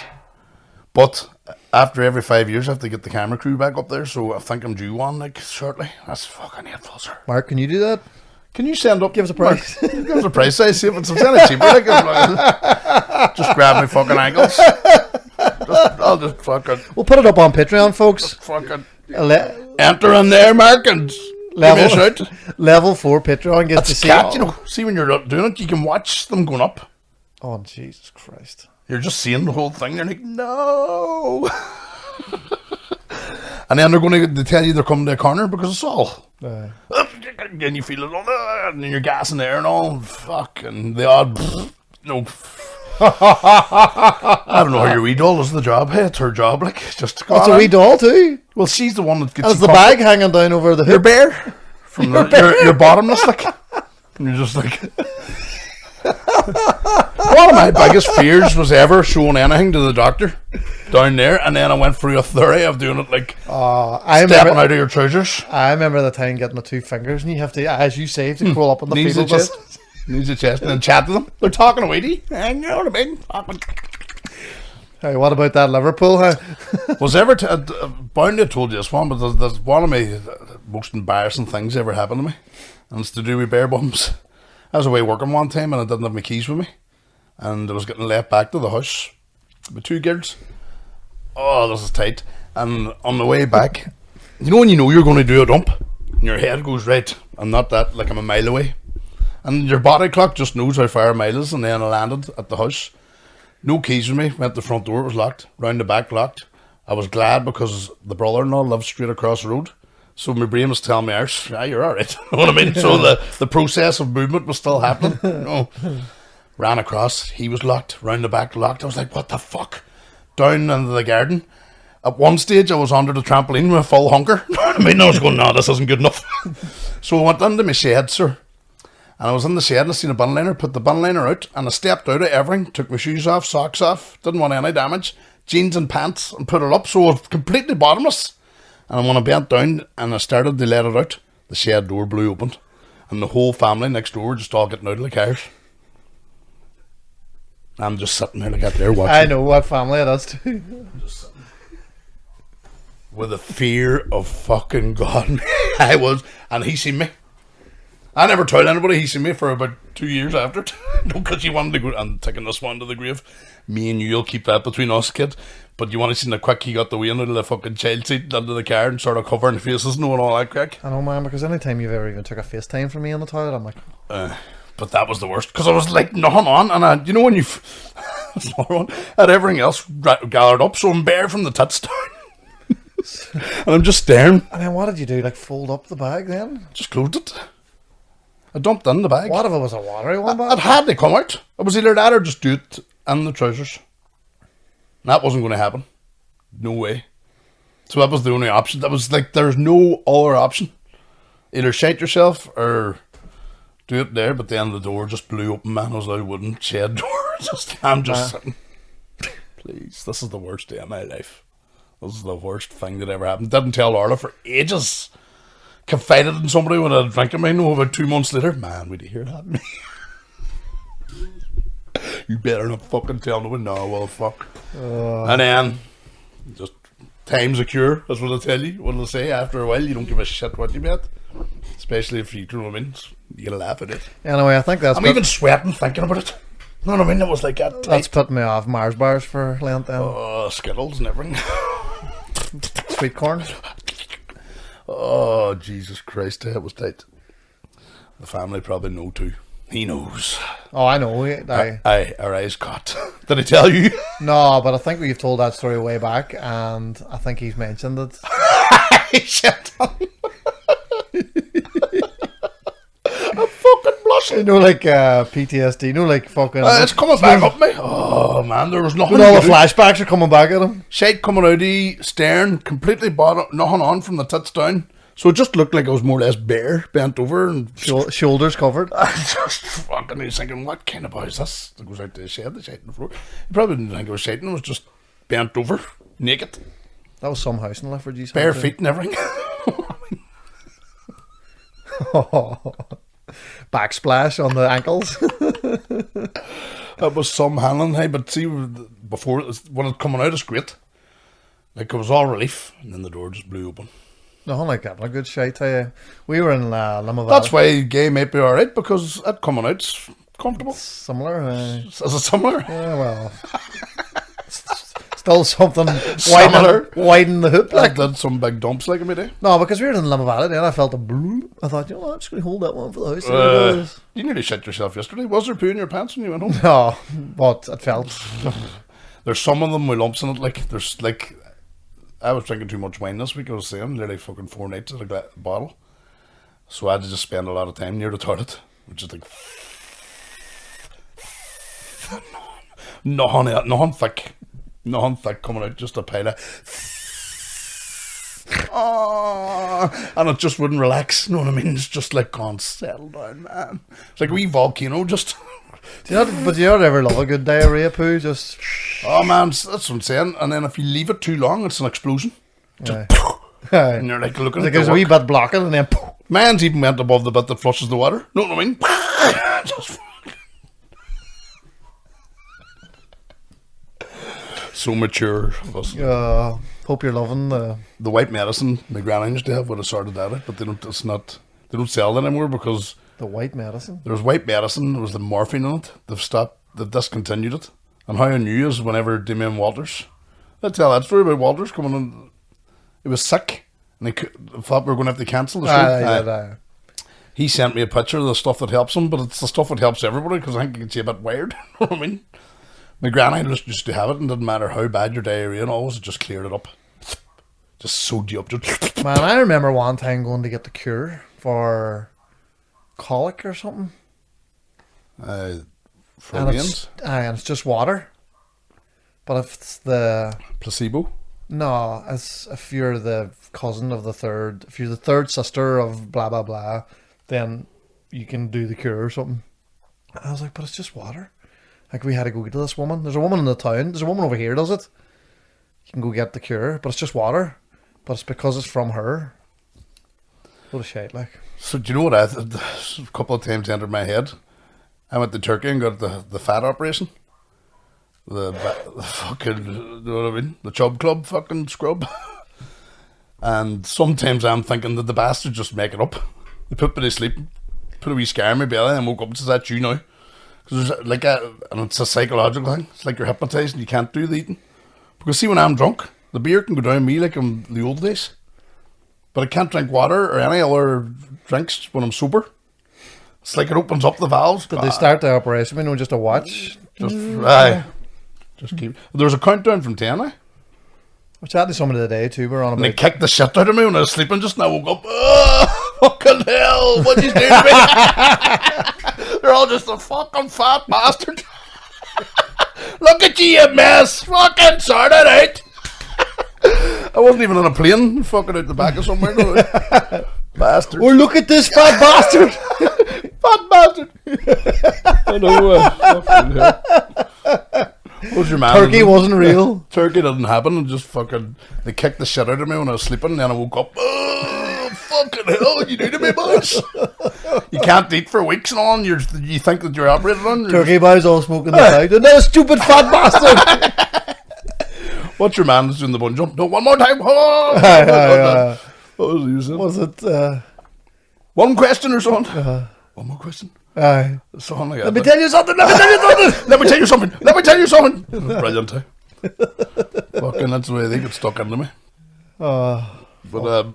But after every 5 years I have to get the camera crew back up there, so I think I'm due one like shortly. That's fucking hateful, sir. Mark, can you do that? Can you send up... Give us a price. Give us a price, I see if it's any cheaper. Like, just grab my fucking ankles. I'll just fucking... We'll put it up on Patreon, folks. Fucking... Le- Enter in there, Mark, and... level, give me a shout. level 4 Patreon gets That's to see cat, all- you know. See, when you're not doing it, you can watch them going up. Oh, Jesus Christ. You're just seeing the whole thing. You're like, no. And then they're going to tell you they're coming to a corner because it's all... and you feel it all, and then you're gassing there and all, fuck, and the odd, no. I don't know how your wee doll does the job. Hey, it's her job, like, just to go That's on a wee in. doll too. Well, she's the one that gets Has you the coffee. bag hanging down over the You're hoop. bare. From you're bottomless, like. And you're just like... One of my biggest fears was ever showing anything to the doctor down there, and then I went through a theory of doing it like I stepping remember. out of your trousers. I remember the time getting the 2 fingers, and you have to, as you say, to crawl up on the Knees to fetal chest. bit. Knees to chest, and then chat to them. They're talking away to you. I know what I mean. Hey, what about that Liverpool? Huh? Was ever bound to have told you this one, but there's one of my most embarrassing things ever happened to me, and it's to do with bare bums. I was away working one time and I didn't have my keys with me, and I was getting left back to the house with 2 girls. Oh, this is tight. And on the way back, you know when you know you're going to do a dump, and your head goes right, and not that, like I'm a mile away, and your body clock just knows how far a mile is, and then I landed at the house. No keys with me, went to the front door, it was locked, round the back locked. I was glad because the brother-in-law lived straight across the road. So my brain was telling me, yeah, you're alright. You know what I mean? So the process of movement was still happening. You know. Ran across, he was locked, round the back locked. I was like, what the fuck? Down into the garden. At one stage I was under the trampoline with a full hunker. You know what I mean? I was going, no, this isn't good enough. So I went into my shed, sir. And I was in the shed and I seen a bin liner, put the bin liner out, and I stepped out of everything, took my shoes off, socks off, didn't want any damage, jeans and pants, and put it up, so I was completely bottomless. And when I bent down and I started to let it out, the shed door blew open, and the whole family next door were just all getting out of the cars. I'm just sitting there like that there watching. I know what family it is too. With the fear of fucking God. I was, and he seen me. I never told anybody. He seen me for about 2 years after. Because he wanted to go and taking this one to the grave. Me and you'll keep that between us, kid. But you want to see the quick he got the way into the fucking child seat under the car and started covering faces and all that crack. I know, man, because anytime you've ever even took a FaceTime from me on the toilet, I'm like... But that was the worst. Because I was like, nothing on. And you know when you've... That's another one. I had everything else gathered up. So I'm bare from the tits down. And I'm just staring. And then what did you do? Like, fold up the bag then? Just closed it. I dumped it in the bag. What if it was a watery one, bag? It had to come out. It was either that or just do it in the trousers. And that wasn't going to happen. No way. So that was the only option. That was like, there's no other option. Either shite yourself or do it there. But then the door just blew open, man. It was like a wooden shed door. I'm just sitting. Please, this is the worst day of my life. This is the worst thing that ever happened. Didn't tell Arla for ages. Confided in somebody when I had a drink of mine. About 2 months later, man, would you hear that? You better not fucking tell no one. No, well, fuck. And then, just time's a cure. That's what I tell you. What I say, after a while, you don't give a shit what you bet. Especially if you know what I mean. You get a laugh at it. Anyway, I think that's... I'm even sweating thinking about it. You know what I mean? It was like that. That's putting me off Mars bars for Lent then. Skittles and everything. Sweet corn. Oh, Jesus Christ, it was tight. The family probably know too. He knows. Oh, I know. Our eyes caught. Did I tell you? No, but I think we've told that story way back, and I think he's mentioned it. Shit. I'm fucking blushing. You know, like PTSD. You know, like fucking... it's coming back up me. Oh, man, there was nothing. When all the flashbacks are coming back at him. Shite coming out of staring, completely bottom, nothing on from the tits down. So it just looked like I was more or less bare, bent over and... Shoulders covered. I just fucking was thinking, what kind of boy is this that goes out to the shed, the shite on the floor? He probably didn't think I was shiting, I was just bent over, naked. That was some house in Lifford, you said. Bare feet and everything. Backsplash on the ankles. That was some handling, hey, but see, before, when it coming out, it's great. Like, it was all relief, and then the door just blew open. Nothing like that, a good shite, tell you. We were in Lima Valley. That's why gay might be alright, because it coming out's comfortable. Similar. Is it similar? Yeah, well... Still something Similar. widen the hoop. Like did some big dumps like me day. No, because we were in Lima Valley then I felt a bloop. I thought, you know what, I'm just going to hold that one for the house. You nearly shit yourself yesterday. Was there poo in your pants when you went home? No, but it felt. There's some of them with lumps in it. Like, there's like... I was drinking too much wine this week, I was saying. Nearly fucking 4 nights at a bottle. So I had to just spend a lot of time near the toilet. Which is like... Nothing thick. Nothing thick coming out, just a pile of... and it just wouldn't relax, you know what I mean? It's just like, can't settle down, man. It's like a wee volcano, just... Do you not ever love a good diarrhea poo? Just... Oh, man, that's what I'm saying. And then if you leave it too long, it's an explosion. Just... And you're like looking like at there's a wee bit blocking and then... Mine's even went above the bit that flushes the water. Know what I mean? Just... So mature. Hope you're loving the white medicine my granny used to have would have sorted that out, but they don't. It's not. They don't sell it anymore because the white medicine. There was white medicine. There was the morphine in it. They've stopped. They've discontinued it. And how I knew is whenever Damien Walters, I tell that story about Walters coming in. He was sick, and they thought we were going to have to cancel the show. He sent me a picture of the stuff that helps him, but it's the stuff that helps everybody because I think you can see a bit weird. You know what I mean? My granny used to have it, and didn't matter how bad your diarrhea and all, it just cleared it up. Just sewed you up. Man, I remember one time going to get the cure for colic or something. For and it's just water. But if it's the... Placebo? No, it's if you're the cousin of the third... If you're the third sister of blah, blah, blah, then you can do the cure or something. And I was like, but it's just water. Like, we had to go get to this woman. There's a woman in the town. There's a woman over here does it. You can go get the cure, but it's just water. But it's because it's from her. What a shite, like. So, do you know what a couple of times entered my head? I went to Turkey and got the fat operation. The fucking, you know what I mean? The chub club fucking scrub. And sometimes I'm thinking that the bastards just make it up. They put me to sleep. put a wee scare in my belly and woke up and says, "That's you now." Because there's like and it's a psychological thing. It's like you're hypnotized and you can't do the eating. Because see, when I'm drunk, the beer can go down me like in the old days. But I can't drink water or any other drinks when I'm sober. It's like it opens up the valves. Did they start the operation? We know just a watch. Just keep. There's a countdown from 10 now. I was chatting to somebody today too. We're on And they about. kicked the shit out of me when I was sleeping just now. I woke up. Oh, fucking hell. What'd you do to me? They're all just a fucking fat bastard. Look at you mess. Fucking sort it out. I wasn't even on a plane. Fucking out the back of somewhere. Bastard. Oh, look at this fat bastard! Fat bastard. I know. Fucking hell. What was your man? Turkey wasn't real. Turkey didn't happen. And just fucking, they kicked the shit out of me when I was sleeping. And then I woke up. Oh, fucking hell! What you do to me, boss? You can't eat for weeks and on. You think that you're operated on. Turkey boys all smoking the out. Another stupid fat bastard. What's your man that's doing the bungee jump? No, one more time. Oh, what was he saying? Was it? One question or something? One more question? Aye. Something like that. Let me tell you something. Let me tell you something. Let me tell you something. Let me tell you something. Brilliant. Fucking, that's the way they get stuck into me. But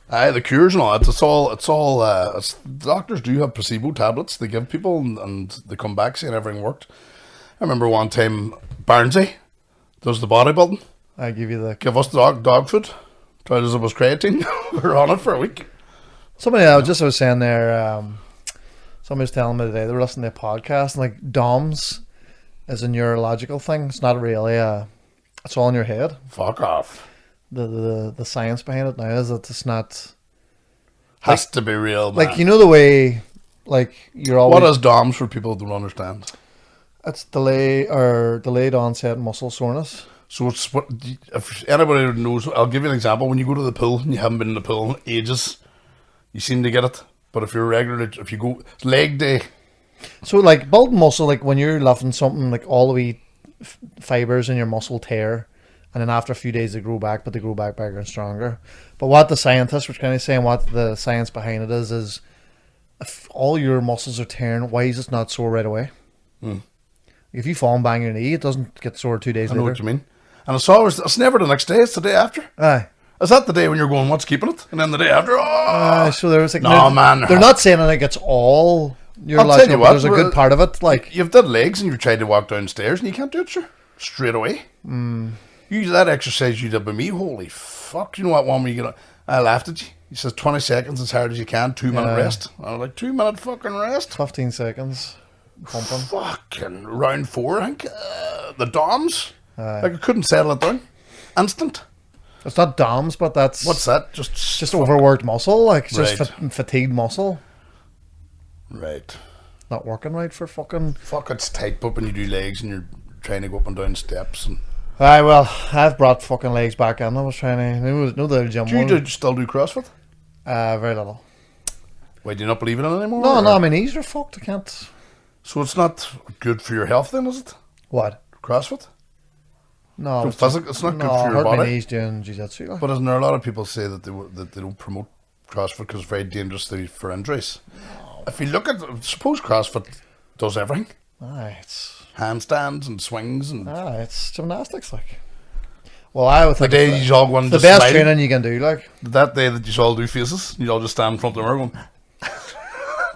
aye, the cures and all that. It's doctors do have placebo tablets they give people, and they come back saying everything worked. I remember one time Barnsey does the bodybuilding. I give you the. Give us dog food. Tried as it was creatine. We were on it for a week. Somebody I was saying there. Somebody was telling me today they were listening to a podcast and like DOMS is a neurological thing. It's not really it's all in your head. Fuck off. The science behind it now is that it's not Has to be real, man. like, you know, the way like you're always. What is DOMS for people who don't understand? It's delayed onset muscle soreness. So it's what, if anybody knows, I'll give you an example. When you go to the pool and you haven't been in the pool in ages, you seem to get it. But if you're regular, if you go, it's leg day. So like building muscle, like when you're lifting something, like all the wee fibers in your muscle tear, and then after a few days they grow back, but they grow back bigger and stronger. But what the scientists were kind of saying, what the science behind it is if all your muscles are tearing, why is it not sore right away? If you fall and bang your knee, it doesn't get sore 2 days I later. know what you mean. And it's never the next day, it's the day after. Aye. Is that the day when you're going, what's keeping it? And then the day after, So there was like no, man. They're not saying like it's all your I'll tell you what, there's a good part of it. Like you've done legs and you've tried to walk downstairs and you can't do it, sure. Straight away. You that exercise you did by me, holy fuck. You know what one where you get on, I laughed at you. He says 20 seconds as hard as you can, 2 minute rest. I was like, 2 minute fucking rest? 15 seconds pumping. Fucking round 4, I think. The DOMS. Like I couldn't settle it down. Instant. It's not DOMS, but that's What's that? Just overworked muscle. Like it's just Right. fatigued muscle, Right. not working right for fucking. Fuck, it's tight up when you do legs and you're trying to go up and down steps. And Aye, well, I've brought fucking legs back in. I was trying to know the gym do one. you still do CrossFit? Very little. Why, do you not believe in it anymore? No, or- no, my knees are fucked. I can't. So it's not good for your health then, is it? What? CrossFit? No, So it's not good no, for I your hurt my body. knees doing jiu-jitsu. Like. But isn't there a lot of people say that they don't promote CrossFit because it's very dangerous for injuries? If you look at, suppose CrossFit does everything. Aye, it's Handstands and swings and it's gymnastics. Like, well, I would the think day it's you all go and the just best smile. training you can do. Like, That day that you all do faces, you all just stand in front of the mirror going,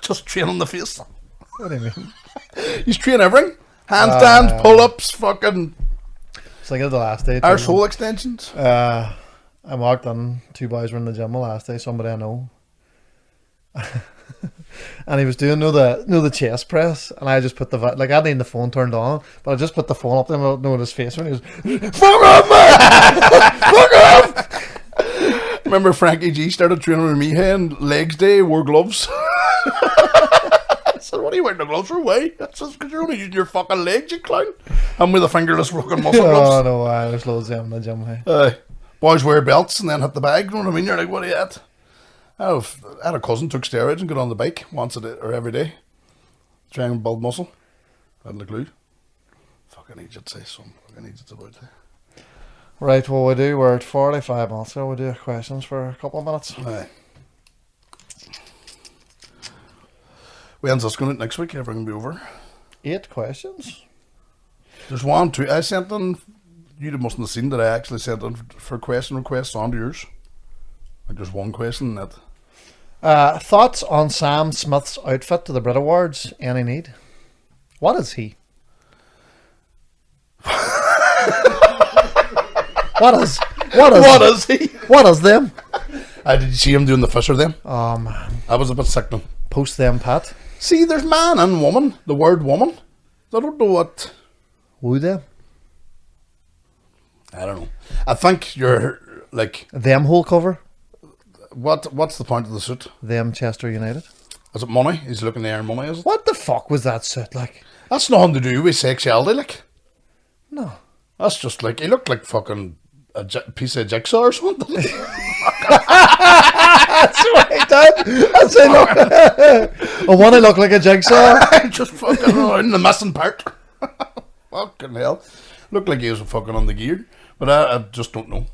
just training the face. what do you mean? You train everything. Handstands, pull-ups, fucking It's like the last day. arsehole extensions. I walked in, 2 boys were in the gym the last day, somebody I know. And he was doing the chest press, and I just put I didn't even the phone turned on, but I just put the phone up there and I don't know his face when he was fuck off, man! Fuck off! Remember Frankie G started training with me and legs day, wore gloves. I said, what are you wearing the gloves for? Why? That's just because you're only using your fucking legs, you clown. I'm with a fingerless fucking muscle Oh gloves. no, there's loads of them in the gym. Hey. Boys wear belts and then hit the bag, you know what I mean? You're like, what are you at? I had a cousin took steroids and got on the bike once a day or every day. Trying to build muscle. Hadn't a clue. Fucking Egypt say some fucking Egypt's about there. Right, well we're at 45 minutes, so we'll do questions for a couple of minutes. Aye. When's this going out next week? Everything will be over. 8 questions. There's 1, 2. I sent in. You mustn't have seen that I actually sent in for question requests onto yours. Like there's 1 question in that. Thoughts on Sam Smith's outfit to the Brit Awards? Any need? What is he? What is he? What is them? Did you see him doing the Fisher then? Oh man. I was a bit sickening. Post them, Pat. See, there's man and woman. The word woman. I don't know what. Who them? I don't know. I think you're like. Them whole cover. What's the point of the suit? Them Chester United. Is it money? He's looking to earn money, is it? What the fuck was that suit like? That's nothing to do with sexuality, like. No. That's just like, he looked like fucking a piece of jigsaw or something. That's right, Dad. That's it. Look. I want to look like a jigsaw. Just fucking around the missing part. Fucking hell. Looked like he was fucking on the gear. But I just don't know.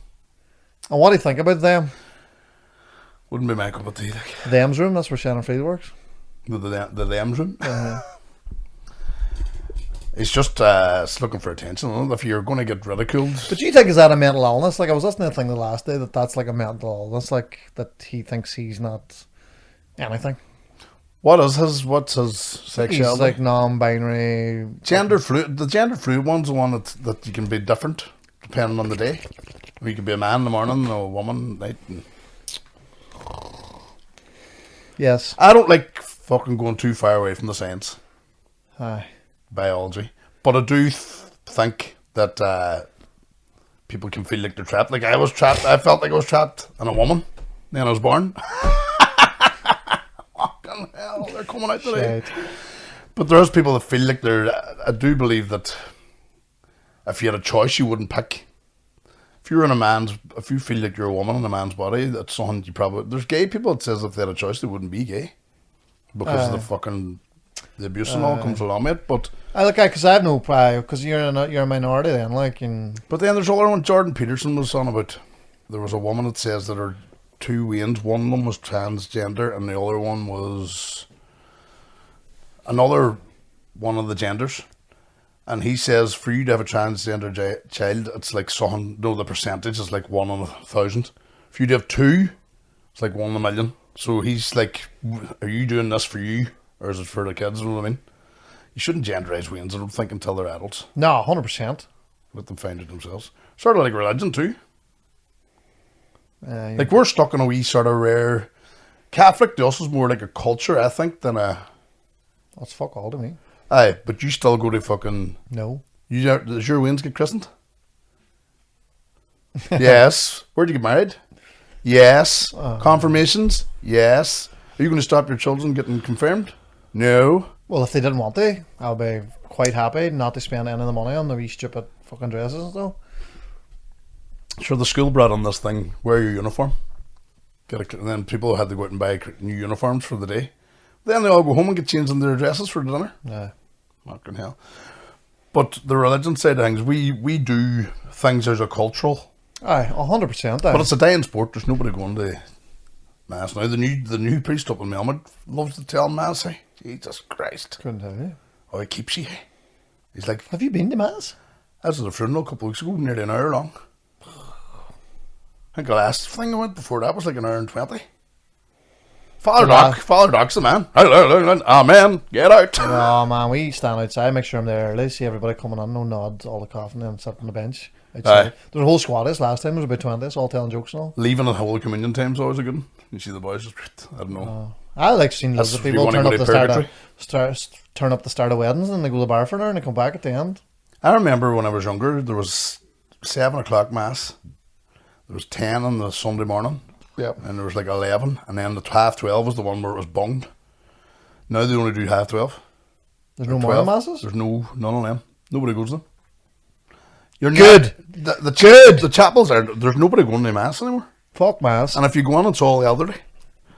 And what do you think about them? Wouldn't be my cup of tea, like. Them's room, that's where Shannon Freed works. The them's room. Uh-huh. He's just looking for attention. I don't know if you're going to get ridiculed. But do you think is that a mental illness? Like I was listening to a thing the last day that's like a mental illness, like that he thinks he's not anything. What's his sexuality? He's like non-binary. Gender fluid. The gender fluid one's the one that you can be different depending on the day. You could be a man in the morning and a woman at night. Yes. I don't like fucking going too far away from the science. Aye. Biology. But I do think that people can feel like they're trapped. Like I was trapped. I felt like I was trapped in a woman. Then I was born. Fucking hell, they're coming out today. Shit. But there's people that feel like they're. I do believe that if you had a choice, you wouldn't pick. If you're in if you feel like you're a woman in a man's body, that's something you probably. There's gay people that says if they had a choice, they wouldn't be gay because of the fucking the abuse and all comes along with it. But I look at because I have no pride because you're a minority then, like. But then there's another one. Jordan Peterson was on about. There was a woman that says that her 2 wains. One of them was transgender, and the other one was another one of the genders. And he says for you to have a transgender child, it's like something. No, the percentage is like 1 in 1,000. For you to have 2, it's like 1 in 1,000,000. So he's like, are you doing this for you, or is it for the kids? You know what I mean? You shouldn't genderize wains, I don't think, until they're adults. No, 100%. Let them find it themselves. Sort of like religion too. Yeah. Like we're stuck in a wee sort of rare. Catholic to us is more like a culture, I think, than a. That's fuck all to me. Aye, but you still go to fucking. No. Does your wains get christened? Yes. Where'd you get married? Yes. Confirmations? Yes. Are you going to stop your children getting confirmed? No. Well, if they didn't want to, I'll be quite happy not to spend any of the money on the wee stupid fucking dresses and stuff. Sure, the school brought on this thing, wear your uniform. And then people had to go out and buy new uniforms for the day. Then they all go home and get changed in their dresses for dinner. Yeah. Fucking hell. But the religion side of things, we do things as a cultural. Aye, 100%. But it's a dying sport. There's nobody going to mass now. The new priest up in Melbourne loves to tell mass. Hey, Jesus Christ! Couldn't tell you. Oh, he keeps you. He's like, Have you been to mass? I was at a funeral a couple of weeks ago, nearly an hour long. I think the last thing I went before that was like an hour and 20. Father Doc's the man. Amen. Get out. Oh man, we stand outside, make sure I'm there early, see everybody coming on, no nods, all the coughing, and sit on the bench outside. There was a whole squad of us last time, there was about 20 of us, all telling jokes and all. Leaving at Holy Communion time's always a good one. You see the boys just, I don't know. I like seeing loads of That's if you people wanna turn go up, to turn up the start of weddings and they go to the bar for an hour and they come back at the end. I remember when I was younger, there was 7 o'clock mass. There was 10 on the Sunday morning. Yep. And there was like 11. And then the half 12 was the one where it was bunged. Now they only do half 12. There's no 12. morning masses? There's none of them. Nobody goes to them. You're Good. The chapels are, there's nobody going to mass anymore. Fuck mass. And if you go on, it's all elderly.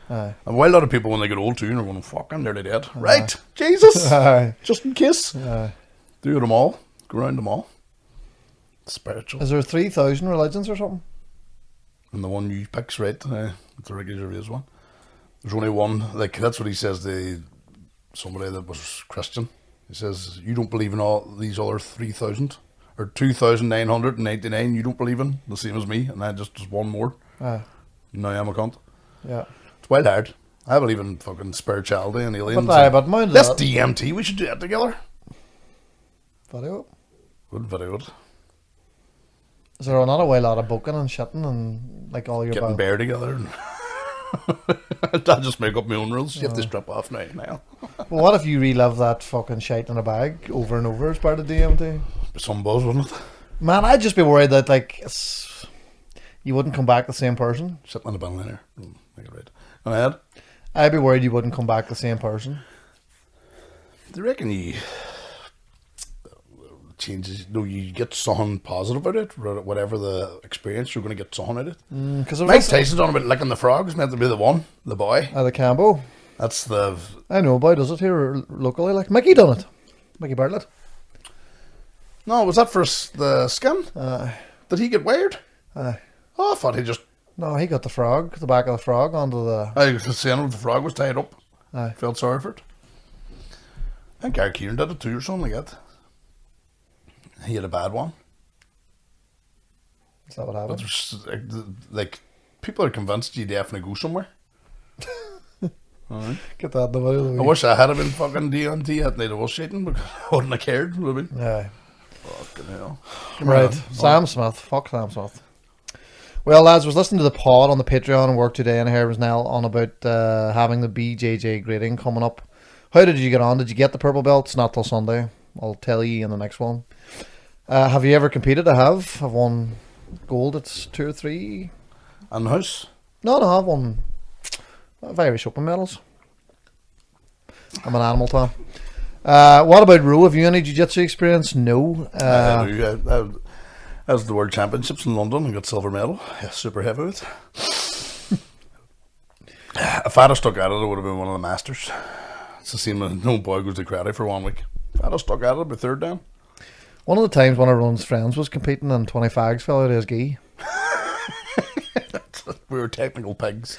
Aye. And while a lot of people, when they get old too, are going, fuck, I'm nearly dead. Right, Jesus. Aye. Just in case. Aye. Do them all. Go around them all. Spiritual. Is there 3,000 religions or something? And the one you pick's right, the Ricky Gervais one. There's only one, like, that's what he says, somebody that was Christian. He says, you don't believe in all these other 3,000 or 2,999 you don't believe in, the same as me, and I just one more. Now I'm a cunt. Yeah. It's wild hard. I believe in fucking spirituality and aliens. But mind Let's that DMT, we should do that together. video. Good, very good. Is there not a way lot of booking and shitting and like all your Getting bear together. And I'll just make up my own rules. You have to strip off now. Well, what if you relive that fucking shite in a bag over and over as part of DMT? Some buzz, wouldn't it? Man, I'd just be worried that like you wouldn't come back the same person. Sitting on the bin there. Make it right. Go ahead. I'd be worried you wouldn't come back the same person. Do you reckon you changes? No, you get something positive out of it. Whatever the experience, you're going to get something out of it. Because Mike Tyson's on about licking the frog. Is meant to be the one, the boy. the Cambo. That's the. I know a boy does it here locally. Like Mickey done it. Mickey Bartlett. No, was that for the skin? Did he get wired? Oh, I thought he just. no, he got the back of the frog onto the. I was saying the frog was tied up. Aye. Felt sorry for it. I think Gary Kieran did it too or something like that. He had a bad one. Is that what But happened? there's, like, people are convinced you definitely go somewhere. Alright. Get that in the video. I wish I had been fucking DMT at night. I was shitting, but I wouldn't have cared. Would have been. Yeah. Fucking hell. Right. Sam Smith. Fuck Sam Smith. Well, lads, was listening to the pod on the Patreon and work today, and I heard was Nell on about having the BJJ grading coming up. How did you get on? Did you get the purple belt? It's not till Sunday. I'll tell you in the next one. Have you ever competed? I have. I've won gold at 2 or 3. And the house? No, I've won Irish Open medals. I'm an animal, Tom. What about Ro? Have you any jiu-jitsu experience? No. I was the World Championships in London and got silver medal. Yeah, super heavyweight. If I'd have stuck at it, I would have been one of the masters. It's the same as no boy goes to karate for 1 week. If I'd have stuck at it, I'd be third down. One of the times one of Ron's friends was competing and 20 fags fell out of his gi. We were technical pigs.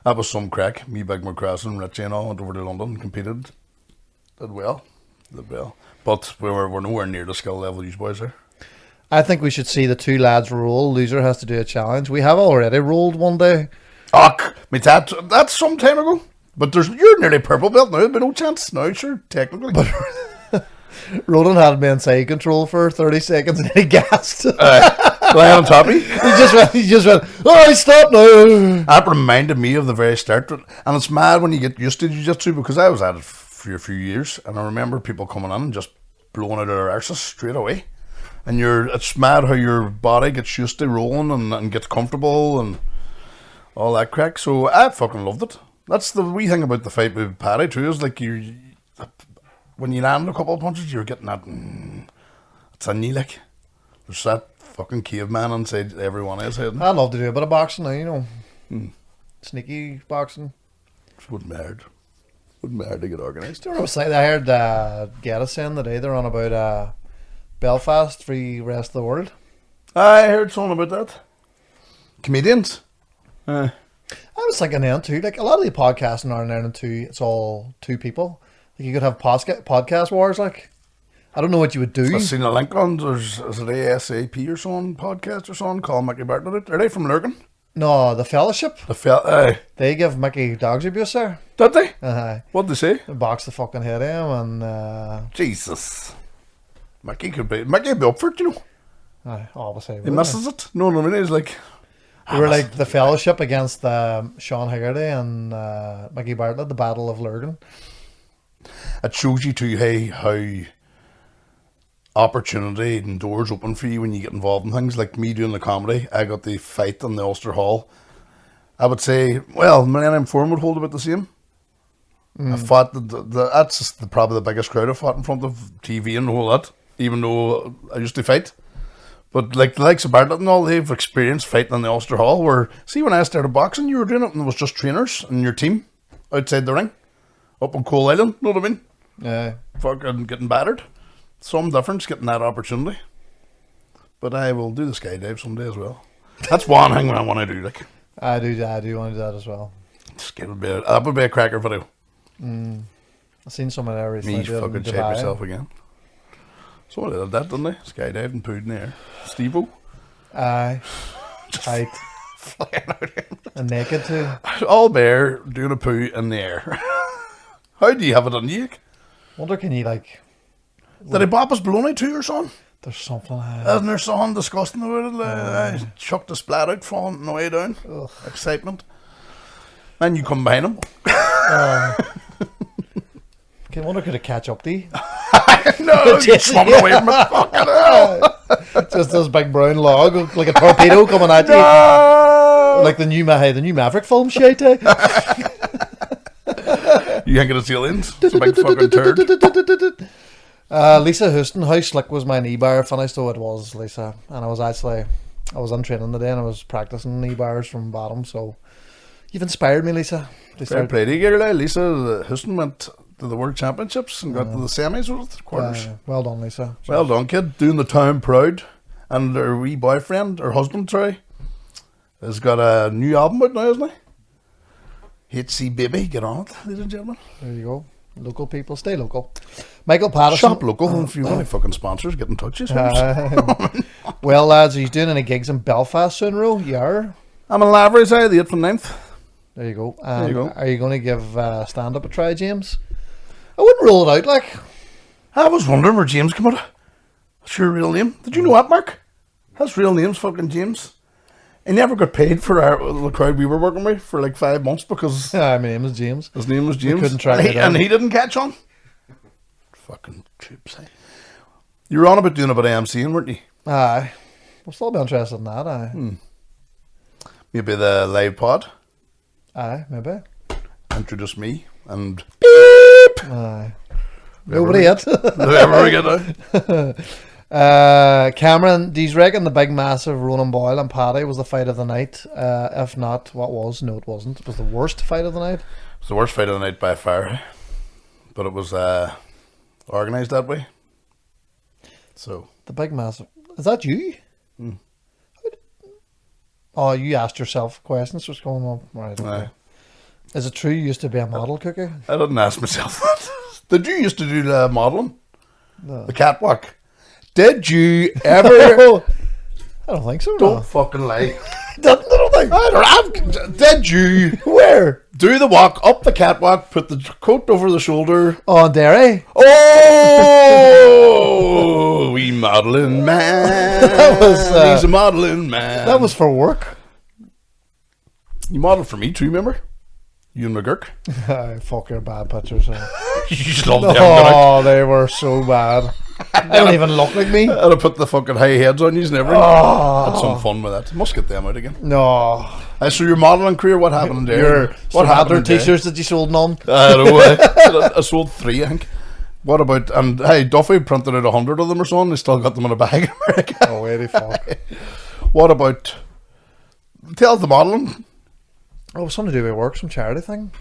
That was some crack. Me, Big McCracken, and Richie and all went over to London and competed. Did well. But we were nowhere near the skill level you boys are. I think we should see the two lads roll. Loser has to do a challenge. We have already rolled one day. Me that's some time ago. But you're nearly purple belt now. There'd be no chance now, sure, technically. Roland had me in side control for 30 seconds and he gasped. Lying on top of you. He just went, oh, stop now. That reminded me of the very start. And it's mad when you get used to jiu-jitsu because I was at it for a few years and I remember people coming in and just blowing out of their arses straight away. And it's mad how your body gets used to rolling and gets comfortable and all that crack. So I fucking loved it. That's the wee thing about the fight with Paddy too, is like when you land a couple of punches, you're getting that, it's in you, like. There's that fucking caveman inside everyone else head. I'd love to do a bit of boxing now, you know. Sneaky boxing. Wouldn't be hard to get organised. Do you know what I was saying? I heard Geddes saying today they're on about Belfast for the rest of the world. I heard something about that. Comedians? I was thinking then too, like a lot of the podcasts in Ireland too, it's all two people. Like you could have podcast wars, like. I don't know what you would do. I've seen a link on, is it ASAP or something, podcast or something, called Mickey Bartlett. Are they from Lurgan? No, the Fellowship. They give Mickey dogs abuse there. Did they? What'd they say? They box the fucking head of him and... Jesus. Mickey would be up for it, you know. Obviously. He misses it. No, I mean, he's like... We were like the Fellowship against Sean Haggerty and Mickey Bartlett, the Battle of Lurgan. It shows you too how opportunity and doors open for you when you get involved in things. Like me doing the comedy, I got the fight in the Ulster Hall. I would say, well, Millennium Forum would hold about the same. I fought that's just probably the biggest crowd I fought in front of TV and all that, even though I used to fight. But like the likes of Bartlett and all, they've experienced fighting in the Ulster Hall where, see, when I started boxing, you were doing it and it was just trainers and your team outside the ring, up on Coal Island, know what I mean? Yeah. Fucking getting battered. Some difference getting that opportunity. But I will do the skydive someday as well. That's one thing I want to do. Like I do want to do that as well. That would be a cracker video. I've seen some of that recently. Me fucking shit myself again. Someone did that, didn't they? Skydiving, pooed in the air. Steve-O. Aye. Tight. Flying out here. And naked too. All bear doing a poo in the air. How do you have it on you? Wonder can you like... Did he bop his baloney too or something? There's something... Isn't there something disgusting about it? I chucked the splat out falling on the way down. Ugh. Excitement. Then you come behind him. Okay, wonder could it catch up to you? No, you're swimming away from it. Fucking hell. Just this big brown log, like a torpedo coming at you. No. Like the new Maverick film shit, eh? You ain't gonna see aliens. It's a big fucking turd. Lisa Houston, how slick was my knee bar finish? Though it was, Lisa. And I was in training today and I was practicing knee bars from bottom, so you've inspired me, Lisa. Fair play to you, girl. Lisa Houston went to the World Championships and got to the semis with the quarters. Well done, Lisa. Well done, kid. Doing the town proud. And her wee boyfriend, her husband, sorry, has got a new album out now, isn't he? HC Baby, get on it, ladies and gentlemen. There you go. Local people, stay local. Michael Patterson. Shop local. If you want any fucking sponsors, get in touch. Well, lads, he's doing any gigs in Belfast soon, Ro? Yeah. I'm in Lavery's, the 8th and 9th. There you go. There you go. Are you going to give stand-up a try, James? I wouldn't rule it out, like. I was wondering where James came out. That's your real name. Did you know that, Mark? His real name's fucking James. He never got paid for the crowd we were working with for like 5 months because My name is James. his name was James. couldn't track it down. And he didn't catch on. Fucking troops, eh? You were on about doing a bit of MCing, weren't you? Aye. We'll still be interested in that, aye. Maybe the live pod. Aye, maybe. Introduce me and beep. Aye. Nobody yet. Whoever we get out. Cameron, do you reckon the big massive Ronan Boyle and Paddy was the fight of the night? If not, what was? No, it wasn't. It was the worst fight of the night. It was the worst fight of the night by far, but it was organised that way. So The big massive. Is that you? Oh, you asked yourself questions. What's going on? Right. Okay. Aye. Is it true you used to be a model, Cookie? I didn't ask myself that. Did you used to do the modelling? No. The catwalk? Did you ever? I don't think so. Don't No. fucking lie. I don't think. Did you Where? do the walk up the catwalk, put the coat over the shoulder? Oh, Derry. Oh, we modelling man. That was, He's a modelling man. That was for work. You modelled for me too, remember? You and McGurk. Aye, fuck your bad pictures. You just loved them. didn't Oh, they were so bad. They don't even look like me. I'd have put the fucking high heads on you and everything. Had some fun with that. Must get them out again. No. So your modelling career, what happened there? Your What happened there? t-shirts that you sold none. I don't know. I sold 3, I think. What about, and hey, Duffy printed out 100 of them or something. They still got them in a bag in America. Oh, wait, fuck. What about, tell us the modelling. Oh, it was something to do with work, some charity thing.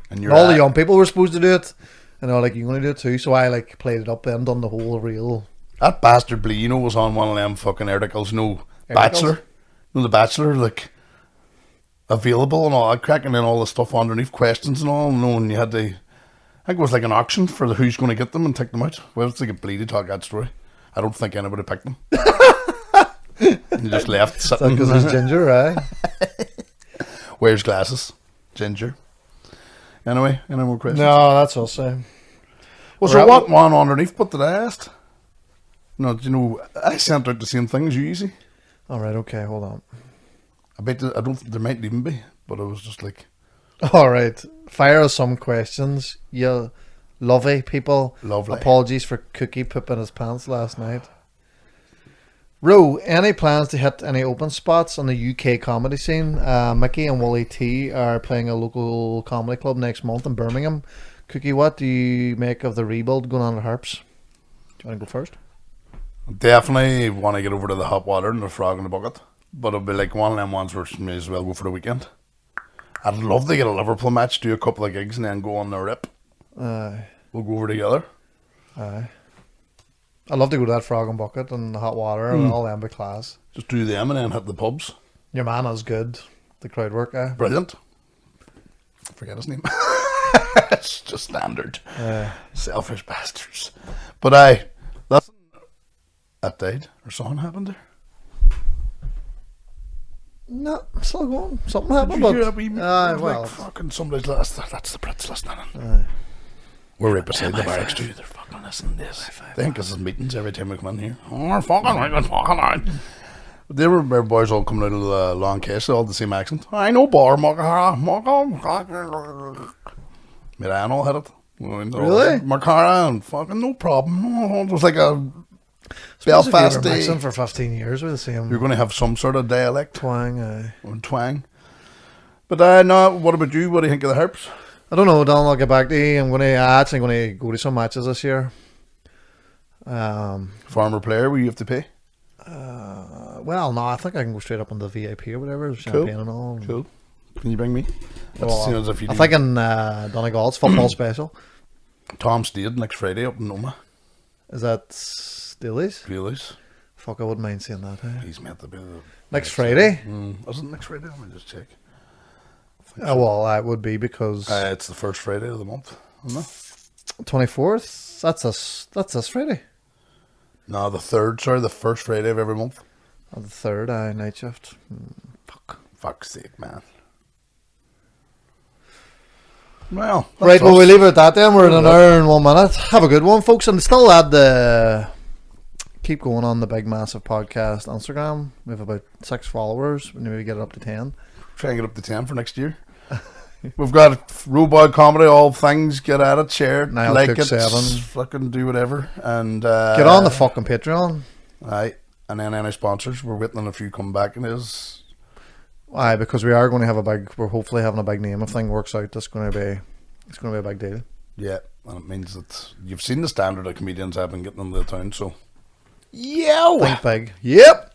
And All the young people were supposed to do it. And they were like, you're going to do it too. So I like played it up then, done the whole reel. That bastard Bleeno was on one of them fucking articles. No, Bachelor. No, The Bachelor, like, available and all that, cracking in all the stuff underneath, questions and all. No, and you had to, I think it was like an auction for the who's going to get them and take them out. Well, it's like a bleedy talk, that story. I don't think anybody picked them. And you just left sitting. Because it's ginger, right? Wears glasses. Ginger. Anyway, any more questions? No, that's us. Was there what one underneath? What did I ask? No, do you know, I sent out the same thing as you, easy. All right, okay, hold on. I bet I don't. There might even be, but I was just like, All right, fire us some questions. You lovely people. Lovely. Apologies for Cookie pooping his pants last night. Ro, any plans to hit any open spots on the UK comedy scene? Mickey and Wally T are playing a local comedy club next month in Birmingham. Cookie, what do you make of the rebuild going on at Harps? Do you want to go first? definitely want to get over to the hot water and the frog in the bucket, but it'll be like one of them ones where may as well go for the weekend. I'd love to get a Liverpool match, do a couple of gigs, and then go on the rip. Aye. We'll go over together. Aye. I'd love to go to that frog and bucket and the hot water and all them be class. Just do them and then hit the pubs. Your man is good. The crowd work, eh? Brilliant. Forget his name. It's just standard. Selfish bastards. But that died or something happened there. No, I'm still going. Something happened, Did you hear but that wee- well, like fucking somebody's that's the Brits listening. We're right beside the barracks too. They're fucking listening to this. They think this is meetings every time we come in here. Oh, we're fucking right, we're fucking out. They were my boys all coming out of the long case, they all had the same accent. I know bar Makara. Miran all had it. Really? Makara and fucking no problem. It was like a Belfast Belfast mixing day. for 15 years with the same You're going to have some sort of dialect twang. or twang. But no, what about you? What do you think of the Harps? I don't know, Don. I'll get back to you. I'm actually going to go to some matches this year. Farmer player, will you have to pay? Well, no, I think I can go straight up on the VIP or whatever, Cool. champagne and all. Cool. Can you bring me? That's Well, the same as if you I'm do. thinking Donegal's football special. Tom Stade next Friday up in Noma. Is that Steely's? Realize Fuck, I wouldn't mind seeing that. he's meant to be the Next Friday? Wasn't it next Friday? Let me just check. Well, that would be because It's the first Friday of the month, isn't it? 24th. That's this Friday. No, the third. Sorry, the first Friday of every month. Or the third night shift. Fuck. Fuck's sake, man. Well, Right, well, we leave it at that then. We're in an hour and 1 minute. Have a good one, folks. And still add keep going on the Big Massive Podcast Instagram. We have about 6 followers. We need to get it up to 10. try and get up to 10 for next year. We've got Robot Comedy, all things. Get at it, share it, Niall like Cook it, 7. fucking do whatever. And Get on the fucking Patreon. Aye. And then any sponsors, we're waiting on a few come back. And Aye, because we are going to have we're hopefully having a big name. If thing works out, it's going to be a big deal. yeah, and it means that you've seen the standard of comedians I've been getting into the town. So, yeah, Think big. Yep.